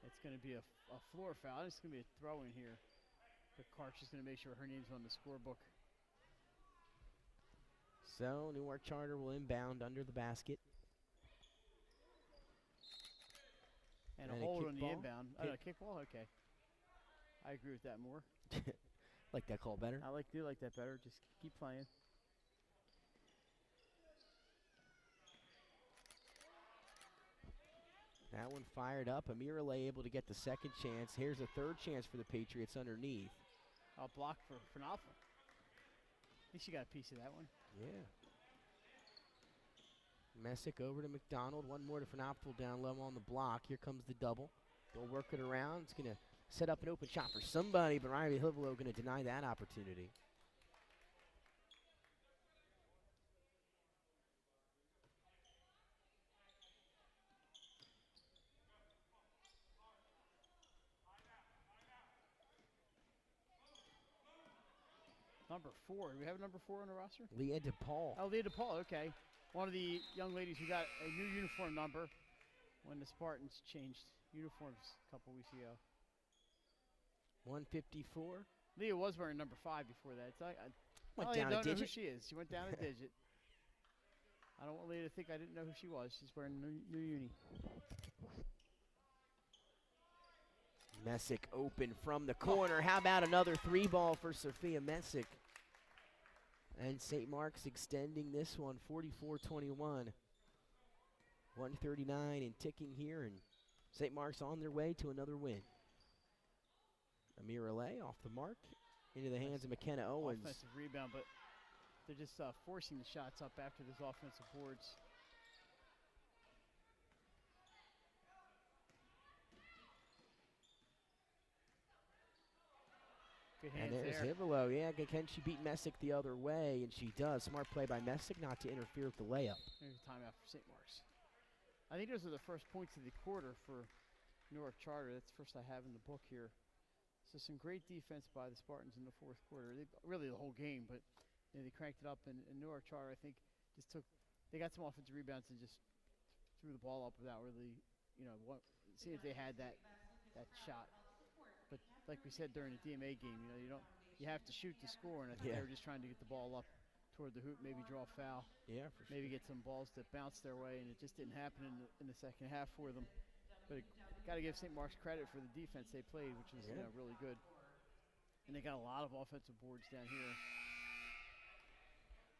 It's going to be a floor foul. It's going to be a throw in here. But Karch is going to make sure her name's on the scorebook. So Newark Charter will inbound under the basket. And a hold on the inbound. Oh, no, kickball? Okay. I agree with that more. Like that call better? I do like that better. Just keep playing. That one fired up. Amirale able to get the second chance. Here's a third chance for the Patriots underneath. A block for Fernopfel. I think she got a piece of that one. Yeah. Messick over to McDonald. One more to Fernopfel down low on the block. Here comes the double. They'll work it around. It's going to set up an open shot for somebody, but Riley Hivelo going to deny that opportunity. Number 4. Do we have a number 4 on the roster? Leah DePaul. Oh, Leah DePaul, okay. One of the young ladies who got a new uniform number when the Spartans changed uniforms a couple weeks ago. 154. Leah was wearing number 5 before that. So Went I down a don't know who digit. she is. She went down a digit. I don't want Leah to think I didn't know who she was. She's wearing new uni. Messick open from the corner. How about another 3-ball for Sophia Messick? And St. Mark's extending this one, 44-21. 139 and ticking here, and St. Mark's on their way to another win. Amirale off the mark, into the hands of McKenna Owens. Offensive rebound, but they're just forcing the shots up after those offensive boards. Good hands And there's there. Hivelo. Yeah, can she beat Messick the other way? And she does. Smart play by Messick not to interfere with the layup. There's a timeout for St. Mark's. I think those are the first points of the quarter for Newark Charter. That's the first I have in the book here. So some great defense by the Spartans in the fourth quarter. Really the whole game, but they cranked it up. And Newark Charter, I think, they got some offensive rebounds and just threw the ball up without really, see if they had that shot. But like we said during the DMA game, you have to shoot to score, and I think they were just trying to get the ball up toward the hoop, maybe draw a foul. Yeah, for maybe get some balls that bounce their way, and it just didn't happen in the second half for them. But got to give St. Mark's credit for the defense they played, which was really good. And they got a lot of offensive boards down here.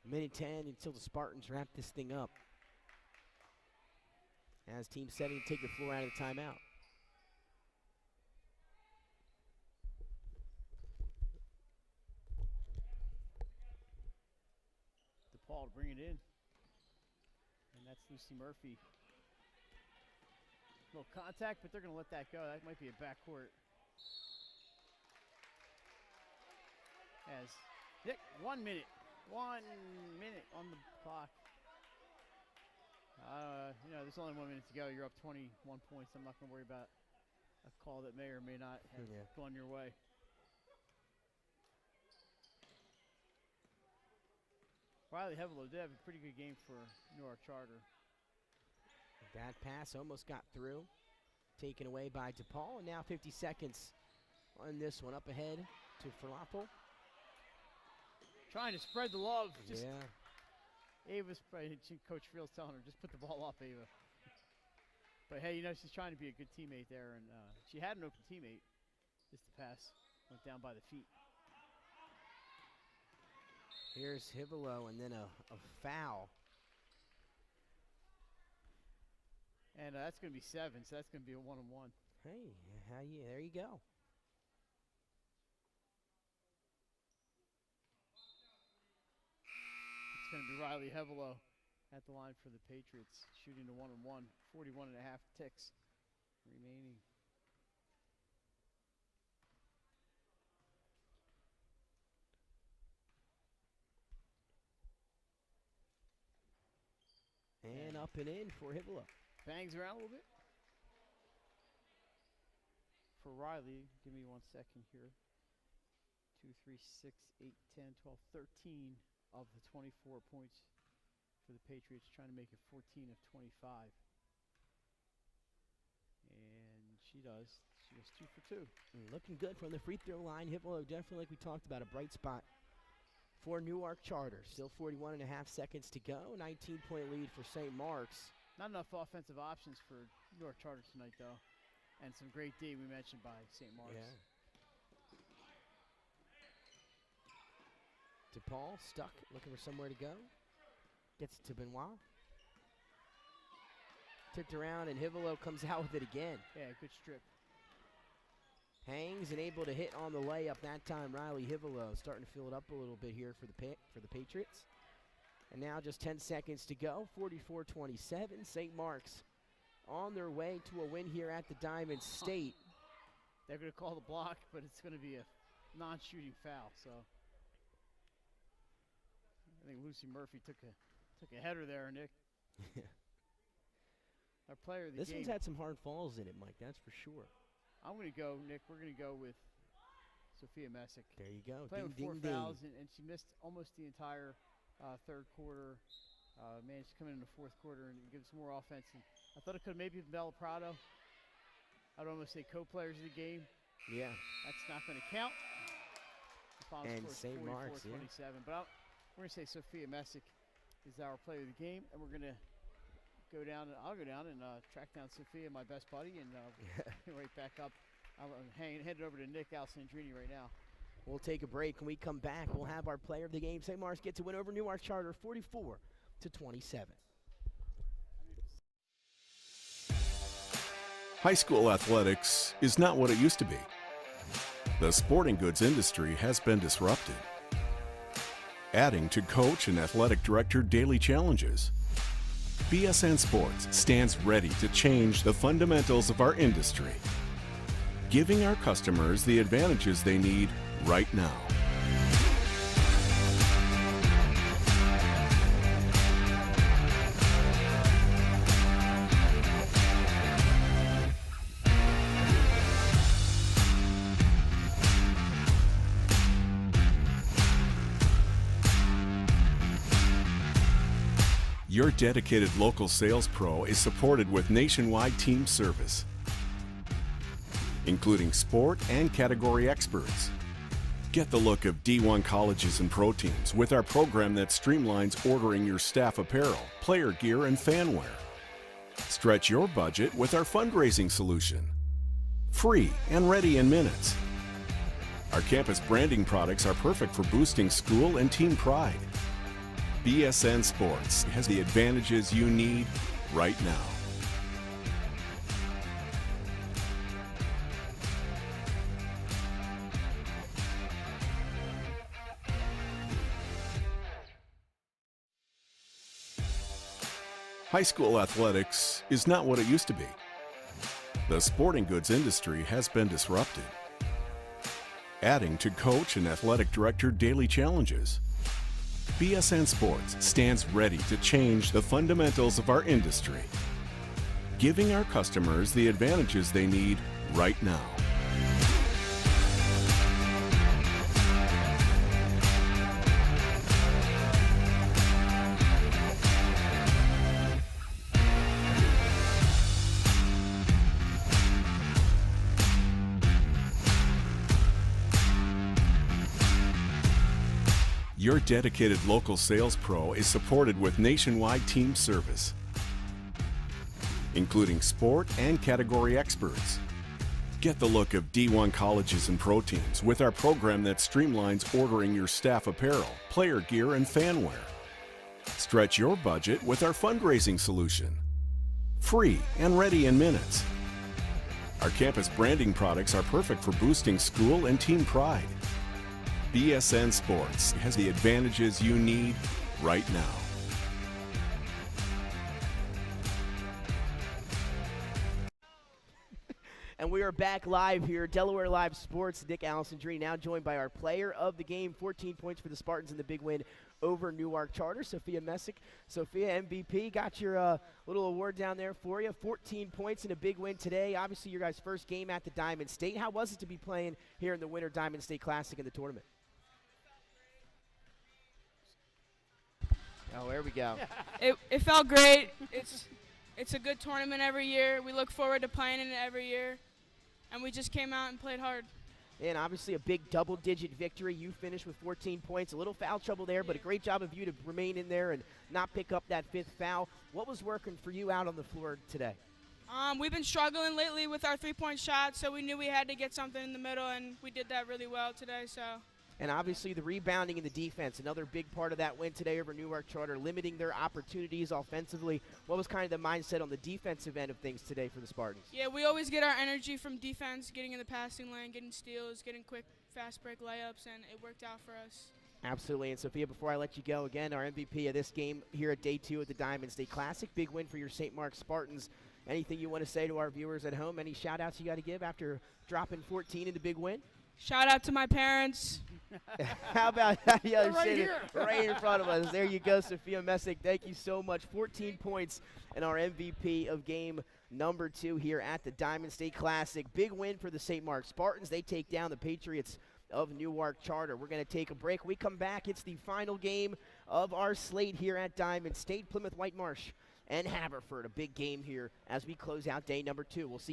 Minute 10 until the Spartans wrap this thing up. As team setting to take the floor out of the timeout. DePaul to bring it in. And that's Lucy Murphy. A little contact, but they're going to let that go. That might be a backcourt. As Nick, 1 minute. 1 minute on the clock. There's only 1 minute to go. You're up 21 points. I'm not going to worry about a call that may or may not have gone your way. Riley Hevelo did have a pretty good game for Newark Charter. That pass almost got through. Taken away by DePaul, and now 50 seconds on this one. Up ahead to Furlapo. Trying to spread the love. Just yeah. Ava's probably, Coach Field's telling her, just put the ball up, Ava. But hey, you know, she's trying to be a good teammate there, and she had an open teammate. Just the pass went down by the feet. Here's Hivelo, and then a foul. And that's going to be 7, so that's going to be a 1-on-1. Hey, there you go. It's going to be Riley Hevelo at the line for the Patriots, shooting a 1-on-1, 41.5 ticks remaining. And up and in for Hivelo. Bangs around a little bit. For Riley, give me 1 second here. 2, 3, 6, 8, 10, 12, 13 of the 24 points for the Patriots, trying to make it 14 of 25. And she does. She was 2 for 2. Looking good from the free throw line. Hivelo, definitely, like we talked about, a bright spot for Newark Charter. Still 41.5 seconds to go. 19-point lead for St. Mark's. Not enough offensive options for Newark Charter tonight, though. And some great D we mentioned by St. Mark's. Yeah. DePaul stuck, looking for somewhere to go. Gets it to Benoit. Tipped around, and Hivelo comes out with it again. Yeah, good strip. Hangs and able to hit on the layup that time. Riley Hivelo starting to fill it up a little bit here for the Patriots. And now just 10 seconds to go. 44-27. St. Mark's on their way to a win here at the Diamond State. They're going to call the block, but it's going to be a non-shooting foul. So I think Lucy Murphy took a header there, Nick. Our player of the game. This one's had some hard falls in it, Mike. That's for sure. I'm going to go, Nick. We're going to go with Sophia Messick. There you go. Playing Ding, with ding, 4 fouls, and she missed almost the entire third quarter. Managed to come in the fourth quarter and give us more offense. And I thought it could have maybe been Bella Prado. I'd almost say co-players of the game. Yeah. That's not going to count. The final And score is St. Mark's, 44-27. But we're going to say Sophia Messick is our player of the game, and we're going to go down. I'll go down and track down Sophia, my best buddy, and right back up. I'm head it over to Nick Alessandrini right now. We'll take a break. When we come back, we'll have our player of the game. St. Mark's gets a win over Newark Charter, 44-27. High school athletics is not what it used to be. The sporting goods industry has been disrupted, adding to coach and athletic director daily challenges. BSN Sports stands ready to change the fundamentals of our industry, giving our customers the advantages they need right now. Your dedicated local sales pro is supported with nationwide team service, including sport and category experts. Get the look of D1 colleges and pro teams with our program that streamlines ordering your staff apparel, player gear, and fanwear. Stretch your budget with our fundraising solution. Free and ready in minutes. Our campus branding products are perfect for boosting school and team pride. BSN Sports has the advantages you need right now. High school athletics is not what it used to be. The sporting goods industry has been disrupted, adding to coach and athletic director daily challenges. BSN Sports stands ready to change the fundamentals of our industry, giving our customers the advantages they need right now. Your dedicated local sales pro is supported with nationwide team service, including sport and category experts. Get the look of D1 colleges and pro teams with our program that streamlines ordering your staff apparel, player gear, and fanwear. Stretch your budget with our fundraising solution. Free and ready in minutes. Our campus branding products are perfect for boosting school and team pride. BSN Sports has the advantages you need right now. And we are back live here, Delaware Live Sports. Nick Alessandrini now joined by our player of the game. 14 points for the Spartans in the big win over Newark Charter, Sophia Messick. Sophia, MVP, got your little award down there for you. 14 points in a big win today. Obviously, your guys' first game at the Diamond State. How was it to be playing here in the Winter Diamond State Classic in the tournament? Oh, there we go. It felt great. It's a good tournament every year. We look forward to playing in it every year, and we just came out and played hard. And obviously a big double-digit victory. You finished with 14 points. A little foul trouble there, but a great job of you to remain in there and not pick up that fifth foul. What was working for you out on the floor today? We've been struggling lately with our three-point shot, so we knew we had to get something in the middle, and we did that really well today. And obviously the rebounding and the defense, another big part of that win today over Newark Charter, limiting their opportunities offensively. What was kind of the mindset on the defensive end of things today for the Spartans? Yeah, we always get our energy from defense, getting in the passing lane, getting steals, getting quick, fast break layups, and it worked out for us. Absolutely. And Sophia, before I let you go, again, our MVP of this game here at Day 2 of the Diamond State Classic. Big win for your St. Mark's Spartans. Anything you want to say to our viewers at home? Any shout-outs you got to give after dropping 14 in the big win? Shout out to my parents. How about that? Yeah, Right here. Right in front of us. There you go, Sophia Messick. Thank you so much. 14 points and our MVP of game number 2 here at the Diamond State Classic. Big win for the St. Mark's Spartans. They take down the Patriots of Newark Charter. We're going to take a break. We come back. It's the final game of our slate here at Diamond State. Plymouth White Marsh and Haverford. A big game here as we close out day number 2. We'll see